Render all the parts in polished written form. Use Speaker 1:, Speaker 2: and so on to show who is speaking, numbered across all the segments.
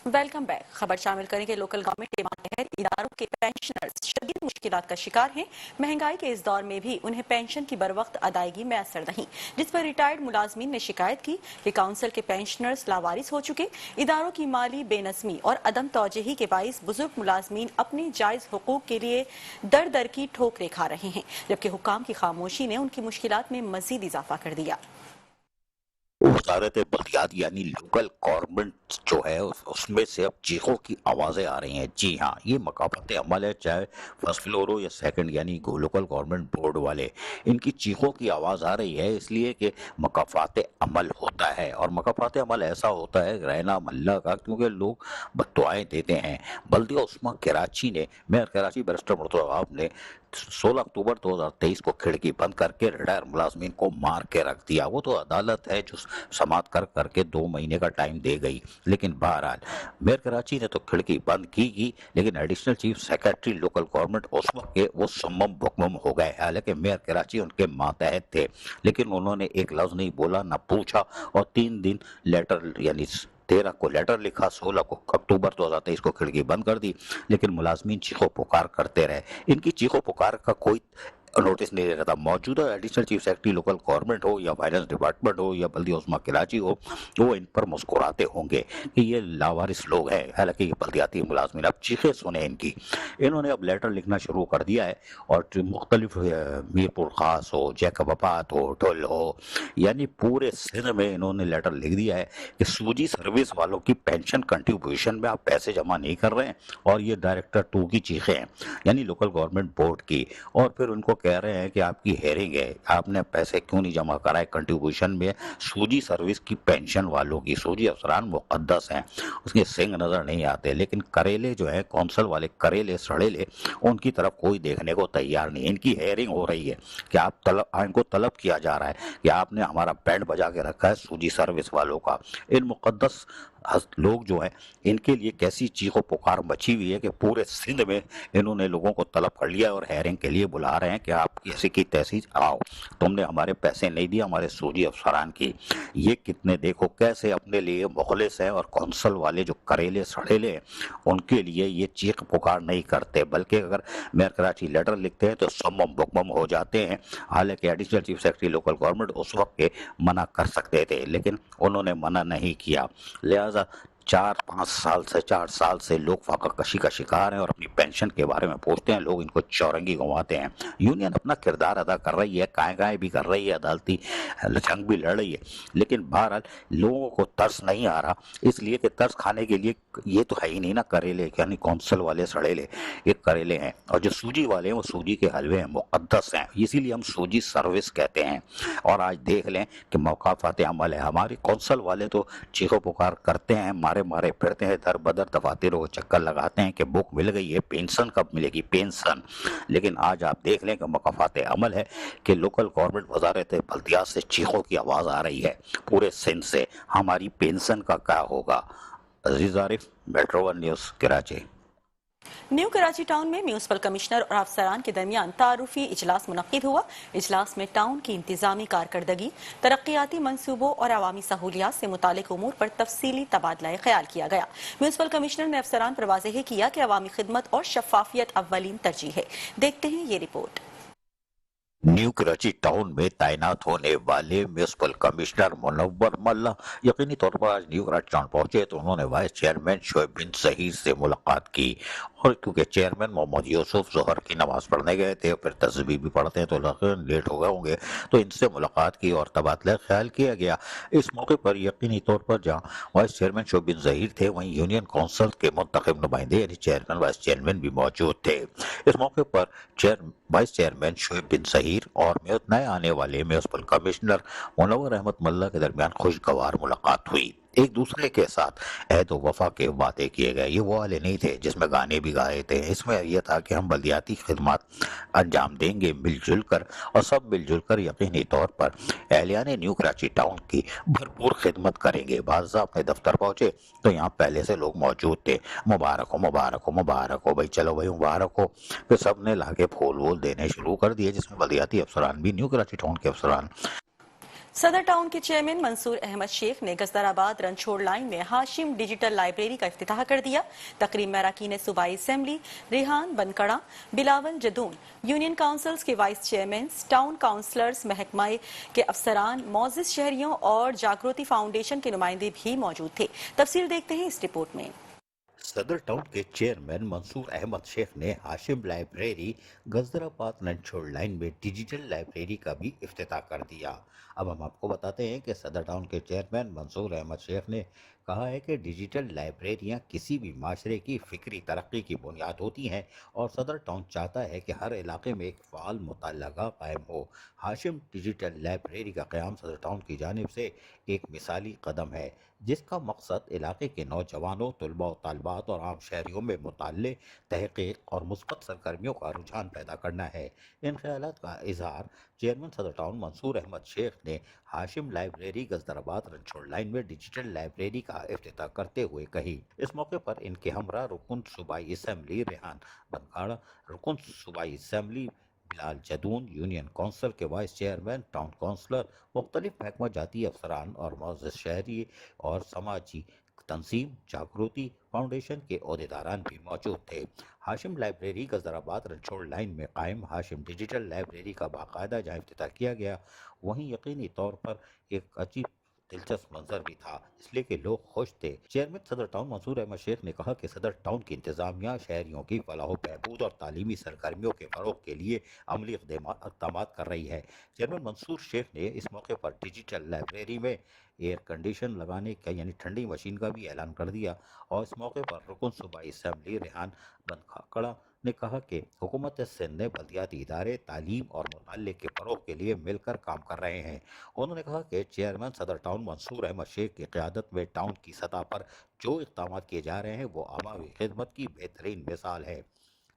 Speaker 1: Welcome back. خبر شامل کریں کہ لوکل گورنمنٹ کے ماتحت اداروں کے پینشنرز شدید مشکلات کا شکار ہیں۔ مہنگائی کے اس دور میں بھی انہیں پینشن کی بروقت ادائیگی میسر نہیں، جس پر ریٹائرڈ ملازمین نے شکایت کی کہ کونسل کے پینشنرز لاوارث ہو چکے۔ اداروں کی مالی بے نظمی اور عدم توجہی کے باعث بزرگ ملازمین اپنے جائز حقوق کے لیے در در کی ٹھوکریں کھا رہے ہیں، جبکہ حکام کی خاموشی نے ان کی مشکلات میں مزید اضافہ کر دیا۔
Speaker 2: وزارت بلدیات یعنی لوکل گورنمنٹ جو ہے اس میں سے اب چیخوں کی آوازیں آ رہی ہیں۔ جی ہاں، یہ مقافات عمل ہے، چاہے فرسٹ فلور ہو یا سیکنڈ، یعنی لوکل گورنمنٹ بورڈ والے، ان کی چیخوں کی آواز آ رہی ہے اس لیے کہ مقافات عمل ہوتا ہے، اور مقافات عمل ایسا ہوتا ہے رہنا محلہ کا، کیونکہ لوگ بددعائیں دیتے ہیں۔ بلدیہ عثمہ کراچی نے، میئر کراچی بیرسٹر مرتضی عواب نے 16 اکتوبر 2023 کو کھڑکی بند کر کے ریٹائر ملازمین کو مار کے رکھ دیا۔ وہ تو عدالت ہے جو سماعت کر کے 2 مہینے کا ٹائم دے گئی، لیکن بہرحال میئر کراچی نے تو کھڑکی بند کی لیکن additional chief secretary local government اس وقت کے وہ سمم بکمم ہو گئے، حالانکہ میئر کراچی ان کے ماتحت تھے، لیکن انہوں نے ایک لفظ نہیں بولا، نہ پوچھا، اور 3 دن لیٹر یعنی 13 کو لیٹر لکھا، 16 کو اکتوبر 2023 کو کھڑکی بند کر دی، لیکن ملازمین چیخو پکار کرتے رہے۔ ان کی چیخو پکار کا کوئی نوٹس نہیں رہتا۔ موجودہ additional chief secretary local government ہو یا فائنانس ڈپارٹمنٹ ہو یا بلدیہ عثمہ کراچی ہو، وہ ان پر مسکراتے ہوں گے کہ یہ لاوارث لوگ ہیں، حالانکہ یہ بلدیاتی ملازمین۔ اب چیخیں سنیں ان کی، انہوں نے اب لیٹر لکھنا شروع کر دیا ہے، اور مختلف میر پور خاص ہو، جیکب آباد ہو، ڈھل ہو، یعنی پورے سندھ میں انہوں نے لیٹر لکھ دیا ہے کہ سوجی سروس والوں کی پینشن کنٹریبیوشن میں آپ پیسے جمع نہیں کر رہے ہیں، اور یہ ڈائریکٹر 2 کی چیخیں ہیں، یعنی لوکل گورنمنٹ بورڈ کی، اور پھر ان کو کہہ رہے ہیں کہ آپ کی ہیئرنگ ہے، آپ نے پیسے کیوں نہیں جمع کرائے کنٹریبیوشن میں سوجی سروس کی پینشن والوں کی۔ سوجی افسران مقدس ہیں، اس کے سنگ نظر نہیں آتے، لیکن کریلے جو ہیں کونسل والے، کریلے سڑیلے، ان کی طرف کوئی دیکھنے کو تیار نہیں۔ ان کی ہیئرنگ ہو رہی ہے کہ ان کو طلب کیا جا رہا ہے کہ آپ نے ہمارا بینڈ بجا کے رکھا ہے سوجی سروس والوں کا۔ ان مقدس لوگ جو ہیں ان کے لیے کیسی چیخ و پکار مچی ہوئی ہے کہ پورے سندھ میں انہوں نے لوگوں کو طلب کر لیا اور ہیئرنگ کے لیے بلا رہے ہیں کہ آپ کیسے کی تیسی آؤ، تم نے ہمارے پیسے نہیں دیے ہمارے سوجی افسران کی۔ یہ کتنے دیکھو کیسے اپنے لیے مخلص ہیں، اور کونسل والے جو کریلے سڑیلے ہیں ان کے لیے یہ چیخ پکار نہیں کرتے، بلکہ اگر میئر کراچی لیٹر لکھتے ہیں تو سمم بکمم ہو جاتے ہیں۔ حالانکہ additional chief secretary local government اس وقت کے منع کر سکتے تھے، لیکن انہوں نے منع نہیں کیا، لہذا 4 سال سے لوگ فاقہ کشی کا شکار ہیں، اور اپنی پینشن کے بارے میں پوچھتے ہیں، لوگ ان کو چورنگی گنواتے ہیں۔ یونین اپنا کردار ادا کر رہی ہے، کائیں بھی کر رہی ہے، عدالتی جنگ بھی لڑ رہی ہے، لیکن بہرحال لوگوں کو ترس نہیں آ رہا، اس لیے کہ ترس کھانے کے لیے یہ تو ہے ہی نہیں نا کریلے، یعنی کونسل والے سڑیلے یہ کریلے ہیں، اور جو سوجی والے ہیں وہ سوجی کے حلوے ہیں، مقدس ہیں، اسی لیے ہم سوجی سروس کہتے ہیں۔ اور آج دیکھ لیں کہ موقفات عمل ہے، ہمارے کونسل والے تو چیخو پکار کرتے ہیں، مارے پھرتے ہیں، در بدر دفاتروں کو چکر لگاتے ہیں کہ بک مل گئی ہے، پینشن کب ملے گی پینشن، لیکن آج آپ دیکھ لیں کہ مقافات عمل ہے کہ لوکل گورنمنٹ وزارت بلدیات سے چیخوں کی آواز آ رہی ہے پورے سندھ سے، ہماری پینشن کا کیا ہوگا۔ Aziz Arif, metro one news, Karachi.
Speaker 1: New Karachi town میں میونسپل کمشنر اور افسران کے درمیان تعارفی اجلاس منعقد ہوا۔ اجلاس میں ٹاؤن کی انتظامی کارکردگی، ترقیاتی منصوبوں اور عوامی سہولیات سے متعلق امور پر تفصیلی تبادلہ خیال کیا گیا۔ میونسپل کمشنر نے افسران پر واضح کیا کہ عوامی خدمت اور شفافیت اولین ترجیح ہے۔ دیکھتے ہیں یہ رپورٹ۔
Speaker 2: نیو کراچی ٹاؤن میں تعینات ہونے والے میونسپل کمشنر منور ملا یقینی طور پر آج نیو کراچی ٹاؤن پہنچے تو انہوں نے وائس چیئرمین شعیب بن ظہیر سے ملاقات کی، اور کیونکہ چیئرمین محمد یوسف ظہر کی نماز پڑھنے گئے تھے، پھر تسبیح بھی پڑھتے ہیں تو لیٹ ہو گئے ہوں گے، تو ان سے ملاقات کی اور تبادلہ خیال کیا گیا۔ اس موقع پر یقینی طور پر جہاں وائس چیئرمین شعیب بن ظہیر تھے، وہیں یونین کونسل کے منتخب نمائندے یعنی چیئرمین وائس چیئرمین بھی موجود تھے۔ اس موقع پر وائس چیئرمین شعیب بن ظہیر اور نئے آنے والے میونسپل کمشنر منور احمد ملا کے درمیان خوشگوار ملاقات ہوئی۔ ایک دوسرے کے ساتھ عہد و وفا کے وعدے کیے گئے۔ یہ وہ والے نہیں تھے جس میں گانے بھی گائے تھے، اس میں یہ تھا کہ ہم بلدیاتی خدمات انجام دیں گے مل جل کر، اور سب مل جل کر یقینی طور پر اہلیان نیو کراچی ٹاؤن کی بھرپور خدمت کریں گے۔ بعض اپنے دفتر پہنچے تو یہاں پہلے سے لوگ موجود تھے، مبارک ہو مبارک ہو مبارک ہو بھائی، چلو بھائی مبارک ہو، پھر سب نے لا کے پھول وول دینے شروع کر دیے، جس میں بلدیاتی افسران بھی، نیو کراچی ٹاؤن کے افسران
Speaker 1: सदर टाउन के चेयरमैन मंसूर अहमद शेख ने गजदराबाद रनछोड़ लाइन में हाशिम डिजिटल लाइब्रेरी का इफ्तिताह कर दिया। तकरीब में अरकान सूबाई assembly, Rehan Bankara, Bilawal Jadoon, union councils के वाइस चेयरमैन, टाउन काउंसलर्स, महकमा के अफसरान, मौजिज शहरियों और जागृति फाउंडेशन के नुमाइंदे भी मौजूद थे। तफसील देखते हैं इस रिपोर्ट में।
Speaker 2: सदर टाउन के चेयरमैन मंसूर अहमद शेख ने हाशिम लाइब्रेरी गजदराबाद रनछोड़ लाइन में डिजिटल लाइब्रेरी का भी इफ्तिताह कर दिया। अब हम आपको बताते हैं कि सदर टाउन के चेयरमैन मंसूर अहमद शेख ने कहा है कि डिजिटल लाइब्रेरियां किसी भी माशरे की फिक्री तरक्की की बुनियाद होती हैं और सदर टाउन चाहता है कि हर इलाके में एक फ़ाल मुतल्लका कायम हो। हाशिम डिजिटल लाइब्रेरी का क़याम सदर टाउन की जानिब से एक मिसाली कदम है, जिसका मकसद इलाके के नौजवानों, तलबा व तालिबात और आम शहरियों में मुताल्लिक़ तहक़ीक़ और मुस्बत सरगर्मियों का रुझान पैदा करना है। इन ख़यालात का इज़हार चेयरमैन सदर टाउन मंसूर अहमद शेख ने हाशिम लाइब्रेरी गजदराबाद रनछोड़ लाइन में डिजिटल लाइब्रेरी का इफ्तिताह करते हुए कही। इस मौके पर इनके हमरा रुकन सूबाई असेंबली रेहान बनकाड़ा, रुकन सूबाई assembly Bilal Jadoon, union council के वाइस चेयरमैन, टाउन काउंसलर, मुख्तलिफ महकमा जाती अफसरान और मौजूद शहरी और समाजी तंजीम जागृति फाउंडेशन के अहदेदारान भी मौजूद थे। हाशिम लाइब्रेरी गजदराबाद रनछोड़ लाइन में कायम हाशिम डिजिटल लाइब्रेरी का बाकायदा जहाँ इफ्तिताह किया गया, वहीं यकीनी तौर पर एक अजीब दिलचस्प मंजर भी था, इसलिए कि लोग खुश थे। चेयरमैन सदर टाउन मंसूर अहमद शेख ने कहा कि सदर टाउन की इंतजामिया शहरियों की फलाह बहबूद और तालीमी सरगर्मियों के फरोग के लिए अमली इक़दाम कर रही है। चेयरमैन मंसूर शेख ने इस मौके पर डिजिटल लाइब्रेरी में एयर कंडीशन लगाने का यानी ठंडी मशीन का भी ऐलान कर दिया और इस मौके पर रुकन सूबाई असेंबली रेहान बनकाड़ा ने कहा कि हुकूमत सिंध ने बल्दियाती इदारे तालीम और मुताल्लिक़ के फ़रोग के लिए मिलकर काम कर रहे हैं। उन्होंने कहा कि चेयरमैन सदर टाउन मंसूर अहमद शेख की क़यादत में टाउन की सतह पर जो इक़दाम किए जा रहे हैं वो अवामी खिदमत की बेहतरीन मिसाल है।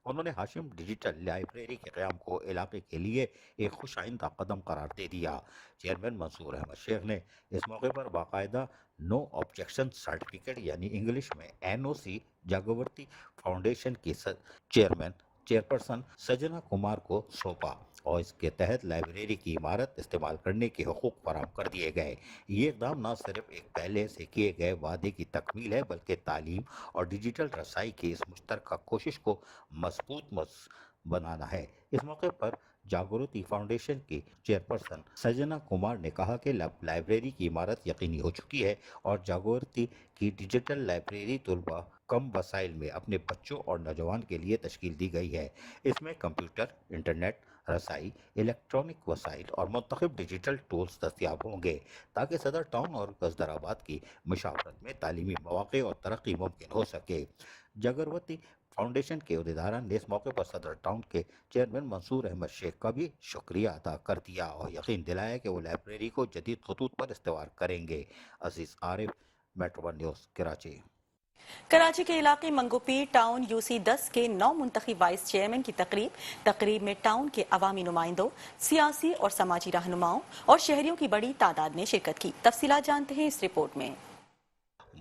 Speaker 2: उन्होंने हाशिम डिजिटल लाइब्रेरी के क़याम को इलाके के लिए एक खुश आइंदा कदम करार दे दिया। चेयरमैन मंसूर अहमद शेख ने इस मौके पर बाकायदा नो ऑब्जेक्शन सर्टिफिकेट यानी इंग्लिश में NOC जागृति फाउंडेशन की चेयरपर्सन सजना कुमार को सौंपा और इसके तहत लाइब्रेरी की इमारत इस्तेमाल करने के हुकूक फराहम कर दिए गए। ये इक़दाम न सिर्फ एक पहले से किए गए वादे की तकमील है, बल्कि तालीम और डिजिटल रसाई की इस मुश्तरका कोशिश को मजबूत बनाना है। इस मौके पर जागृति फाउंडेशन की चेयरपर्सन सजना कुमार ने कहा कि लाइब्रेरी की इमारत यकीनी हो चुकी है और जागृति की डिजिटल लाइब्रेरी तलबा कम वसाइल में अपने बच्चों और नौजवान के लिए तश्कील दी गई है। इसमें कंप्यूटर, इंटरनेट रसाई, इलेक्ट्रॉनिक वसाइल और मुंतखब डिजिटल टूल्स दस्तियाब होंगे ताकि सदर टाउन और गजदराबाद की मुशावरत में तालीमी मौक़े और तरक्की मुमकिन हो सके। जागृति फाउंडेशन के अहदेदारान ने इस मौके पर सदर टाउन के चेयरमैन मंसूर अहमद शेख का भी शुक्रिया अदा कर दिया और यकीन दिलाया कि वो लाइब्रेरी को जदीद खतूत पर इस्तेमाल करेंगे। Aziz Arif, metro one news, Karachi.
Speaker 1: Karachi के इलाके मंगोपीर टाउन UC10 के 9 मुंतखब वाइस चेयरमैन की तकरीब में टाउन के अवामी नुमाइंदों, सियासी और समाजी रहनुमाओं और शहरियों की बड़ी तादाद ने शिरकत की। तफसीलात जानते हैं इस रिपोर्ट में।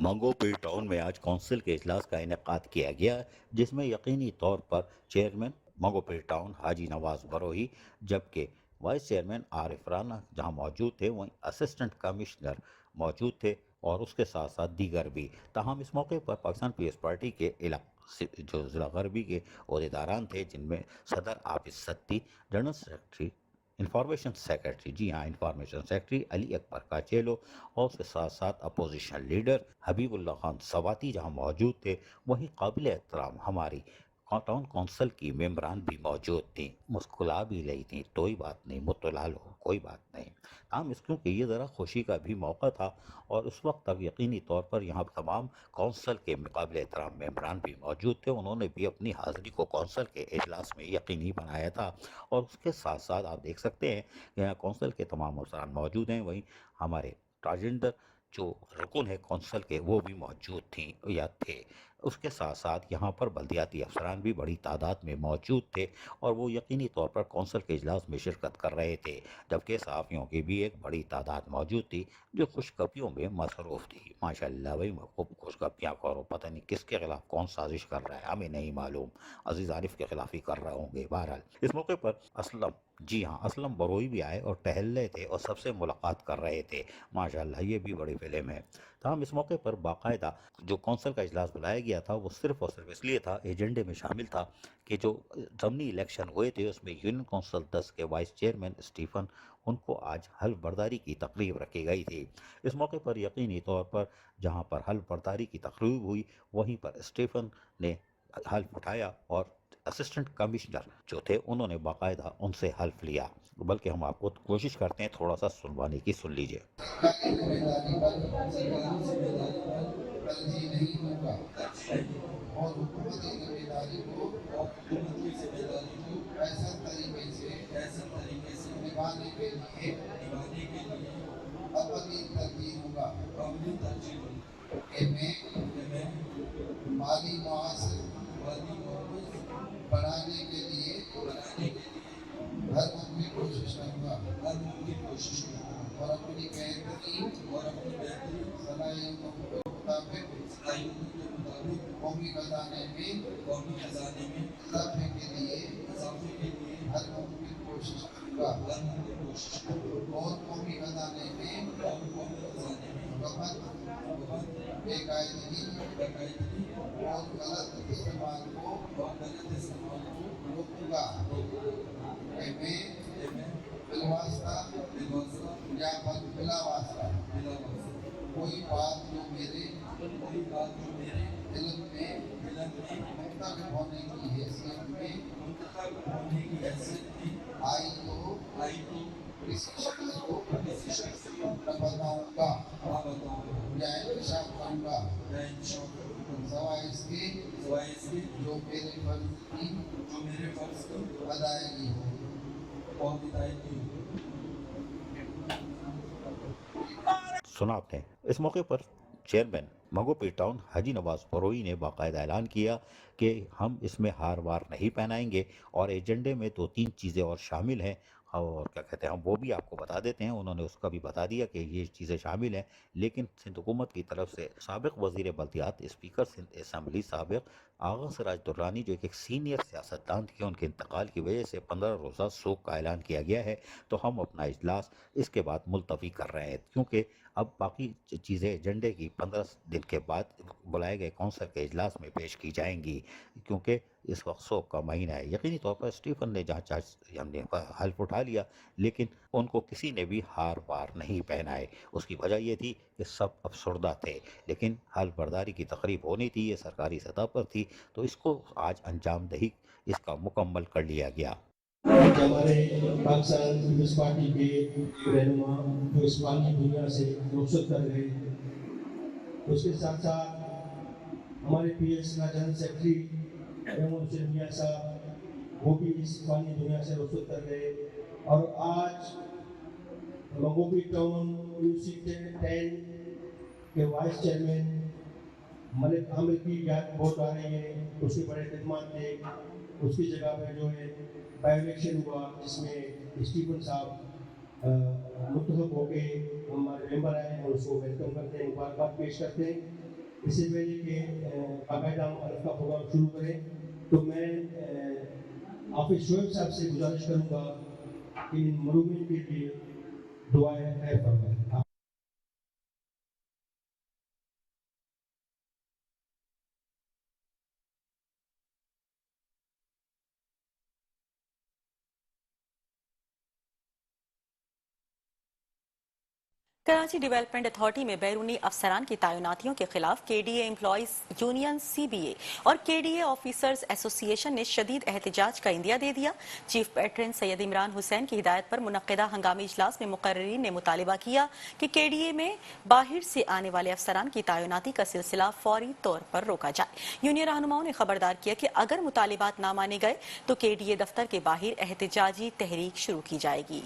Speaker 2: मंगोपीर टाउन में आज कौंसिल के इजलास का इनेकाद किया गया, जिसमें यकीनी तौर पर चेयरमैन मंगोपीर टाउन हाजी नवाज बरोही, जबकि वाइस चेयरमैन आरिफ राना जहां मौजूद थे, वहीं असिस्टेंट कमिश्नर मौजूद थे और उसके साथ साथ दीगर भी। ताहम इस मौके पर पाकिस्तान पीपल्स पार्टी के जो ज़िला गरबी के अहदेदारान थे, जिनमें सदर Abid Satti, general secretary, information secretary, जी हाँ इंफॉर्मेशन सेक्रेटरी अली अकबर काचेलो और उसके साथ साथ अपोजिशन लीडर हबीबुल्लाह खान सवाती जहाँ मौजूद थे, वहीं काबिल एहतराम हमारी टाउन काउंसिल की मेंबरान भी मौजूद थी। मुस्कुरा भी रही थी, कोई बात नहीं, मुतला लो, कोई बात नहीं। हम इसको कि ये ज़रा खुशी का भी मौका था और उस वक्त तक यकीनी तौर पर यहाँ तमाम काउंसिल के मुकाबले एहतराम मेंबरान भी मौजूद थे। उन्होंने भी अपनी हाज़िरी को काउंसिल के इजलास में यकीनी बनाया था और उसके साथ साथ आप देख सकते हैं कि यहाँ काउंसिल के तमाम अफसरान मौजूद हैं। वहीं हमारे राजेंद्र जो रुकन है काउंसिल के, वो भी मौजूद थी या थे। उसके साथ साथ यहाँ पर बल्दियाती अफसरान भी बड़ी तादाद में मौजूद थे और वो यकीनी तौर पर कौंसिल के इजलास में शिरकत कर रहे थे, जबकि सहाफ़ियों की भी एक बड़ी तादाद मौजूद थी जो खुशखबरियों में मसरूफ़ थी। माशाअल्लाह भाई, खूब खुशखबरियाँ करो, पता नहीं किसके खिलाफ कौन साजिश कर रहा है, हमें नहीं मालूम। अजीज़ आरिफ के खिलाफ ही कर रहे होंगे। बहरहाल इस मौके पर असलम جی ہاں، اسلم بروئی بھی آئے اور ٹہل رہے تھے اور سب سے ملاقات کر رہے تھے۔ ماشاءاللہ یہ بھی بڑی فلم ہے۔ تاہم اس موقع پر باقاعدہ جو کونسل کا اجلاس بلایا گیا تھا وہ صرف اور صرف اس لیے تھا، ایجنڈے میں شامل تھا کہ جو ضمنی الیکشن ہوئے تھے اس میں یونین کونسل 10 کے وائس چیئرمین اسٹیفن، ان کو آج حلف برداری کی تقریب رکھی گئی تھی۔ اس موقع پر یقینی طور پر جہاں پر حلف برداری کی تقریب ہوئی وہیں پر اسٹیفن نے حلف اٹھایا اور اسسٹنٹ کمشنر جو تھے انہوں نے باقاعدہ ان سے حلف لیا، بلکہ ہم آپ کو کوشش کرتے ہیں تھوڑا سا سنوانے کی، سن لیجئے۔
Speaker 3: ترجیح نہیں دوں گا اور حکومتی ذمہ داری کو ایسا طریقے سے نبھانے کے لیے اپنی ترجیح دوں گا کہ میں مالی معاصر بڑھانے کے لیے ہر ممکن کوشش کروں گا اور اپنی بہترین صلاحیتوں کے مطابق قومی خزانے میں اضافے کے لیے ہر ممکن کوشش کروں گا اور قومی خزانے میں وقت بے قاعدگی اور غلط استعمال کو روکوں گا کہ میں بالواسطہ یا بلا واسطہ کوئی بات جو میرے علم میں منتخب ہونے کی حیثیت میں آئی تو کسی شخص کو نہ بتاؤں گا یا انکشاف کروں گا سوائے اس کے جو میرے فرض کی ادائیگی ہو۔
Speaker 2: سنا آپ نے۔ اس موقع پر چیئرمین مگو پی ٹاؤن حاجی نواز بروئی نے باقاعدہ اعلان کیا کہ ہم اس میں ہار وار نہیں پہنائیں گے اور ایجنڈے میں 2-3 چیزیں اور شامل ہیں، اور کیا کہتے ہیں ہم وہ بھی آپ کو بتا دیتے ہیں۔ انہوں نے اس کا بھی بتا دیا کہ یہ چیزیں شامل ہیں، لیکن سندھ حکومت کی طرف سے سابق وزیر بلدیات، اسپیکر سندھ اسمبلی سابق آغا سراج درانی جو ایک سینئر سیاستدان تھے، ان کے انتقال کی وجہ سے 15 روزہ سوگ کا اعلان کیا گیا ہے، تو ہم اپنا اجلاس اس کے بعد ملتوی کر رہے ہیں، کیونکہ اب باقی چیزیں ایجنڈے کی 15 دن کے بعد بلائے گئے کونسل کے اجلاس میں پیش کی جائیں گی، کیونکہ اس وقت سوگ کا مہینہ ہے۔ یقینی طور پر اسٹیفن نے جہاں ہم نے حلف اٹھا لیا، لیکن ان کو کسی نے بھی ہار وار نہیں پہنائے۔ اس کی وجہ یہ تھی کہ سب افسردہ تھے، لیکن حلف برداری کی تقریب ہونی تھی، یہ سرکاری سطح پر تھی، تو اس کو آج انجام دہی اس کا مکمل کر لیا گیا۔
Speaker 3: ہمارے پاکستان پیپلز پارٹی کے رہنما جو اس فانی دنیا سے رخصت کر گئے، اس کے ساتھ ساتھ ہمارے پی ایس کا جنرل سیکرٹری احمد حسین میاں صاحب وہ بھی اس فانی دنیا سے رخصت کر گئے، اور آج مگو پی ٹاؤن یونیورسٹی 10 کے وائس چیئرمین ملک عامر کی یاد بہت آ رہی ہے۔ اس کے بڑے خدمات تھے، اس کی جگہ پہ جو ہے بائی الیکشن ہوا جس میں اسٹیفن صاحب منتخب ہو کے ہمارے ممبر آئے اور اس کو ویلکم کرتے ہیں، مبارکباد پیش کرتے ہیں۔ اس سے پہلے کہ باقاعدہ ہم حلف کا پروگرام شروع کریں تو میں حافظ شعیب صاحب سے گزارش کروں گا کہ ان مرحومین کے لیے دعائیں خیر فرمائیں۔
Speaker 1: کراچی ڈیولپمنٹ اتھارٹی میں بیرونی افسران کی تعیناتیوں کے خلاف K D A employees union C B A اور کے ڈی اے آفیسرز ایسوسی ایشن نے شدید احتجاج کا عندیہ دے دیا۔ چیف پیٹرن سید عمران حسین کی ہدایت پر منعقدہ ہنگامی اجلاس میں مقررین نے مطالبہ کیا کہ کے ڈی اے میں باہر سے آنے والے افسران کی تعیناتی کا سلسلہ فوری طور پر روکا جائے۔ یونین رہنماؤں نے خبردار کیا کہ اگر مطالبات نہ مانے گئے تو کے ڈی اے دفتر کے باہر احتجاجی تحریک شروع کی جائے گی۔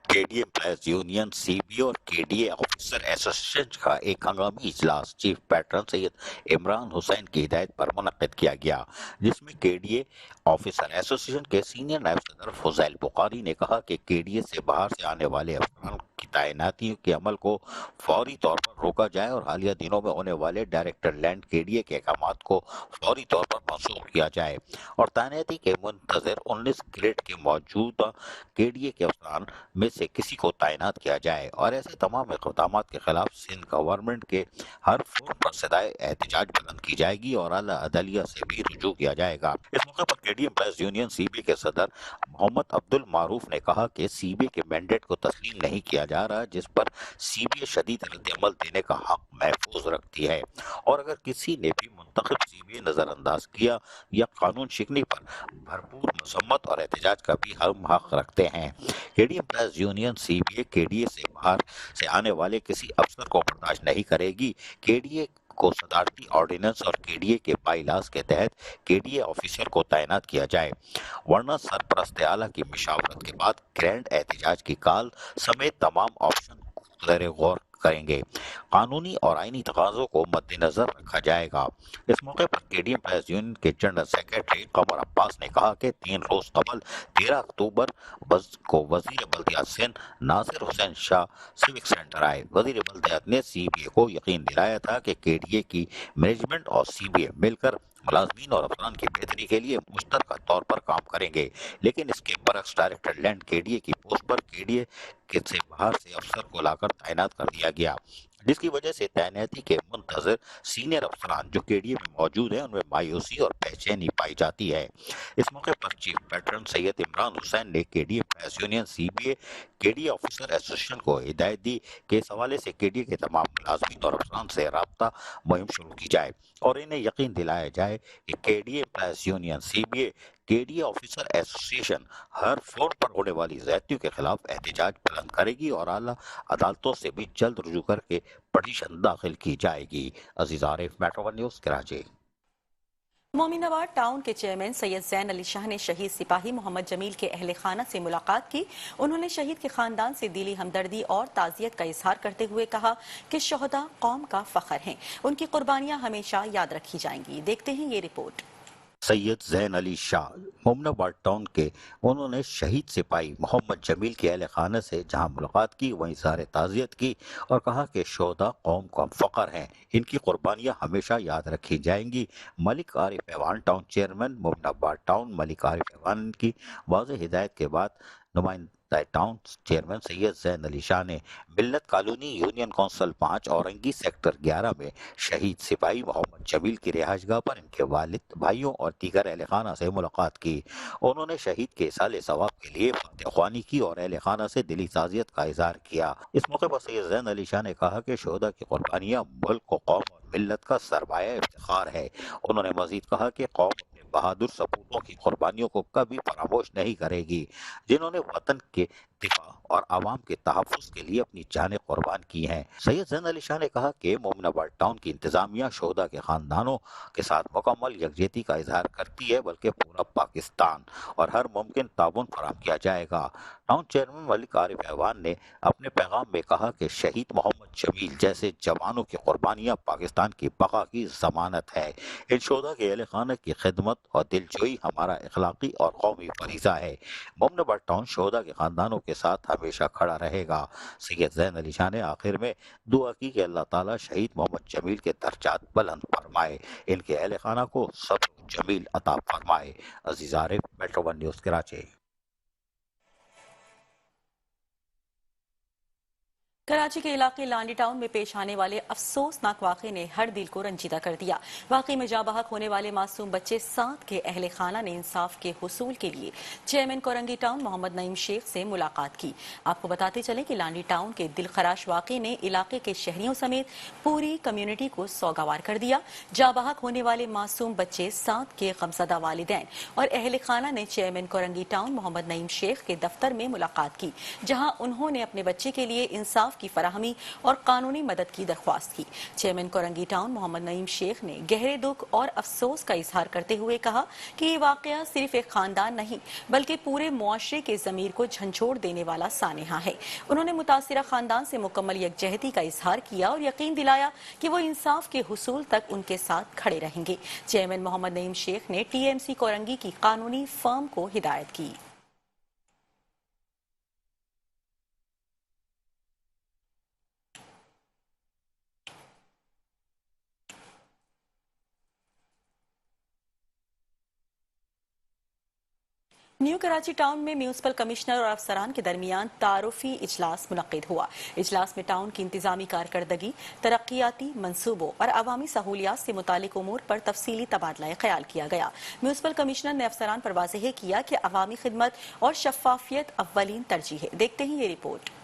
Speaker 2: K D A employees union C B اور کے ڈی اے آفیسر ایسوسی کا ایک ہنگامی اجلاس چیف پیٹرن سید عمران حسین کی ہدایت پر منعقد کیا گیا، جس میں کے ڈی اے آفیسر ایسوسی ایشن کے سینئر نائب صدر فضیل بخاری نے کہا کہ کے ڈی اے سے باہر سے آنے والے افسران की तैनाती के अमल को फौरी तौर पर रोका जाए और हालिया दिनों में होने वाले डायरेक्टर लैंड केडीए के अहकाम को फौरी तौर पर मंसूख किया जाए और तैनाती के मुंतजर 19 ग्रेड के मौजूदा केडीए के अफसरान में से किसी को तैनात किया जाए और ऐसे तमाम इक़दाम के खिलाफ सिंध गवर्नमेंट के हर फोरम पर सदाए एहतजाज बुलंद की जाएगी और आला अदलिया से भी रुजू किया जाएगा। इस मौके पर केडी एम्प्लॉयज यूनियन सीबी के सदर मोहम्मद अब्दुल मारूफ ने कहा कि सीबी के मैंडेट को तस्लीम नहीं किया जा रहा, जिस पर सीबी शदीद रद्द-ए-अमल देने का हक महफूज रखती है और अगर किसी ने भी मुंतखब सीबी नजरअंदाज किया या कानून शिकनी पर भरपूर मजम्मत और एहतजाज का भी हम हक रखते हैं। KD employees union CBA KDA से बाहर से आने वाले किसी अफसर को बर्दाश्त नहीं करेगी। केडीए को सदारती ऑर्डिनेंस और केडीए के बाईलास के तहत केडीए ऑफिसर को तैनात किया जाए, वरना सरपरस्त आला की मशावरत के बाद ग्रैंड एहतजाज की काल समेत तमाम ऑप्शन ज़ेर गौर करेंगे। कानूनी और आईनी तकाज़ों को मद्देनजर रखा जाएगा। इस मौके पर केडी एम्प्लॉयज यूनियन के जनरल सेक्रेटरी कमर अब्बास ने कहा कि 3 रोज कबल 13 अक्टूबर को वजीर बल्दियात सिंध नासिर हुसैन शाह सिविक सेंटर आए। वजीर बल्दियात ने सीबीए को यकीन दिलाया था कि केडीए की मैनेजमेंट और सीबीए मिलकर मुलाजमीन और अफसरान की बेहतरी के लिए मुश्तरका तौर पर काम करेंगे, लेकिन इसके बरक्स डायरेक्टर लैंड केडीए की पोस्ट पर केडीए से बाहर से अफसर को लाकर तैनात कर दिया गया, जिसकी वजह से तैनाती के मुंतजर सीनियर अफसरान जो केडीए में मौजूद हैं उनमें मायूसी और बेचैनी पाई जाती है। इस मौके पर चीफ पैटर्न सैयद इमरान हुसैन ने KDA press union CBA KDA officer association को हिदायत दी कि इस हवाले से केडीए के तमाम मुलाजमीन और अफसरान से राब्ता मुहिम शुरू की जाए और इन्हें यकीन दिलाया जाए कि KDA press union CBA KDA officer association हर फ्लोर पर होने वाली ज़्यादतियों के खिलाफ एहतजाज बुलंद करेगी और आला अदालतों से भी जल्द रुजू करके पटिशन दाखिल की जाएगी। Aziz Arif, metro one news, Karachi.
Speaker 1: Mominabad town के चेयरमैन सैयद जैन अली शाह ने शहीद सिपाही मोहम्मद जमील के अहले खाना से मुलाकात की। उन्होंने शहीद के खानदान से दिली हमदर्दी और ताज़ियत का इजहार करते हुए कहा कि शोहदा कौम का फख्र हैं, उनकी कुर्बानियां हमेशा याद रखी जाएंगी। देखते हैं ये रिपोर्ट।
Speaker 2: सैयद जैन अली शाह मोमिनाबाद टाउन के उन्होंने शहीद सिपाही मोहम्मद जमील के अहले खाना से जहां मुलाकात की वहीं इज़हार ताज़ियत की और कहा कि शोहदा कौम का फ़ख्र हैं, इनकी कुर्बानियां हमेशा याद रखी जाएंगी। Malik Arif Aiwan town chairman Mominabad town Malik Arif Aiwan की वाज़ेह हिदायत के बाद नुमाइंदा टाउन चेयरमैन सैयद जैन अली शाह ने Millat colony union council 5 Orangi sector 11 में शहीद सिपाही मोहम्मद जमील की रिहाइशगाह पर इनके वालिद, भाइयों और दीगर अहले खाना से मुलाकात की। उन्होंने शहीद के साले सवाब के लिए फातिह ख्वानी की और अहले खाना से दिली ताज़ियत का इजहार किया। इस मौके पर सैयद जैन अली शाह ने कहा कि शोहदा की कुर्बानियां मुल्क को, कौम और मिल्लत का सरमाया इफ्तिखार है। उन्होंने मजीद कहा कि कौम बहादुर सपूतों की कुर्बानियों को कभी फरामोश नहीं करेगी, जिन्होंने वतन के दिफा और आवाम के तहफ़्फ़ुज़ के लिए अपनी जानें कुर्बान की हैं। सैयद जैन अली शाह ने कहा कि मोमिनाबाद टाउन की इंतज़ामिया शोहदा के ख़ानदानों के साथ मुकम्मल यकजहती का इजहार करती है, बल्कि पूरा पाकिस्तान और हर मुमकिन ताउन फराहम किया जाएगा। टाउन चेयरमैन मलिक आरिफ ऐवान ने अपने पैगाम में कहा कि शहीद मोहम्मद जमील जैसे जवानों की कुर्बानियाँ पाकिस्तान की बका की ज़मानत है। इन शोहदा के अहले खाना की खिदमत और दिलजोई हमारा इखलाकी और कौमी फरीज़ा है। मोमिनाबाद टाउन शोहदा के ख़ानदानों के साथ हमेशा खड़ा रहेगा। सैयद जैन अली शाह ने आखिर में दुआ की कि अल्लाह ताला शहीद मोहम्मद जमील के दर्जात बुलंद फरमाए, इनके अहले खाना को सब्र जमील अता फरमाए। Aziz Arif, metro one news, Karachi.
Speaker 1: Karachi के इलाके लांडी टाउन में पेश आने वाले अफसोसनाक वाक़े ने हर दिल को रंजीदा कर दिया। वाक़े में जाबहक होने वाले मासूम बच्चे 7 के अहले खाना ने इंसाफ के हुसूल के लिए चेयरमैन कोरंगी टाउन मोहम्मद नईम शेख से मुलाकात की। आपको बताते चलें कि लांडी टाउन के दिलखराश वाक़े ने इलाके के शहरियों समेत पूरी कम्युनिटी को सौगवार कर दिया। जाबहक होने वाले मासूम बच्चे 7 के गमज़दा वालिदैन और अहले खाना ने चेयरमैन कोरंगी टाउन मोहम्मद नईम शेख के दफ्तर में मुलाकात की, जहाँ उन्होंने अपने बच्चे के लिए इंसाफ की फराहमी और कानूनी मदद की दरख्वास्त की। चेयरमैन कोरंगी टाउन मोहम्मद नईम शेख ने गहरे दुख और अफसोस का इजहार करते हुए कहा कि ये वाकया सिर्फ एक खानदान नहीं बल्कि पूरे मुआशरे के ज़मीर को झंझोड़ देने वाला सानेहा है। उन्होंने मुतासिरा खानदान से मुकम्मल यकजहती का इजहार किया और यकीन दिलाया कि वो इंसाफ के हुसूल तक उनके साथ खड़े रहेंगे। चेयरमैन मोहम्मद नईम शेख ने TMC कोरंगी की कानूनी फर्म को हिदायत की। न्यू कराची टाउन में म्यूनिसिपल कमिश्नर और अफसरान के दरमियान तारुफी इजलास मुनक्किद हुआ। इजलास में टाउन की इंतजामी कारकर्दगी, तरक्याती मंसूबों और अवामी सहूलियात से मुतालिक उमूर पर तफसीली तबादला ख्याल किया गया। म्यूनिसिपल कमिश्नर ने अफसरान पर वाज़ेह किया कि अवामी खिदमत और शफाफियत अव्वलीन तरजीह है। देखते हैं ये रिपोर्ट।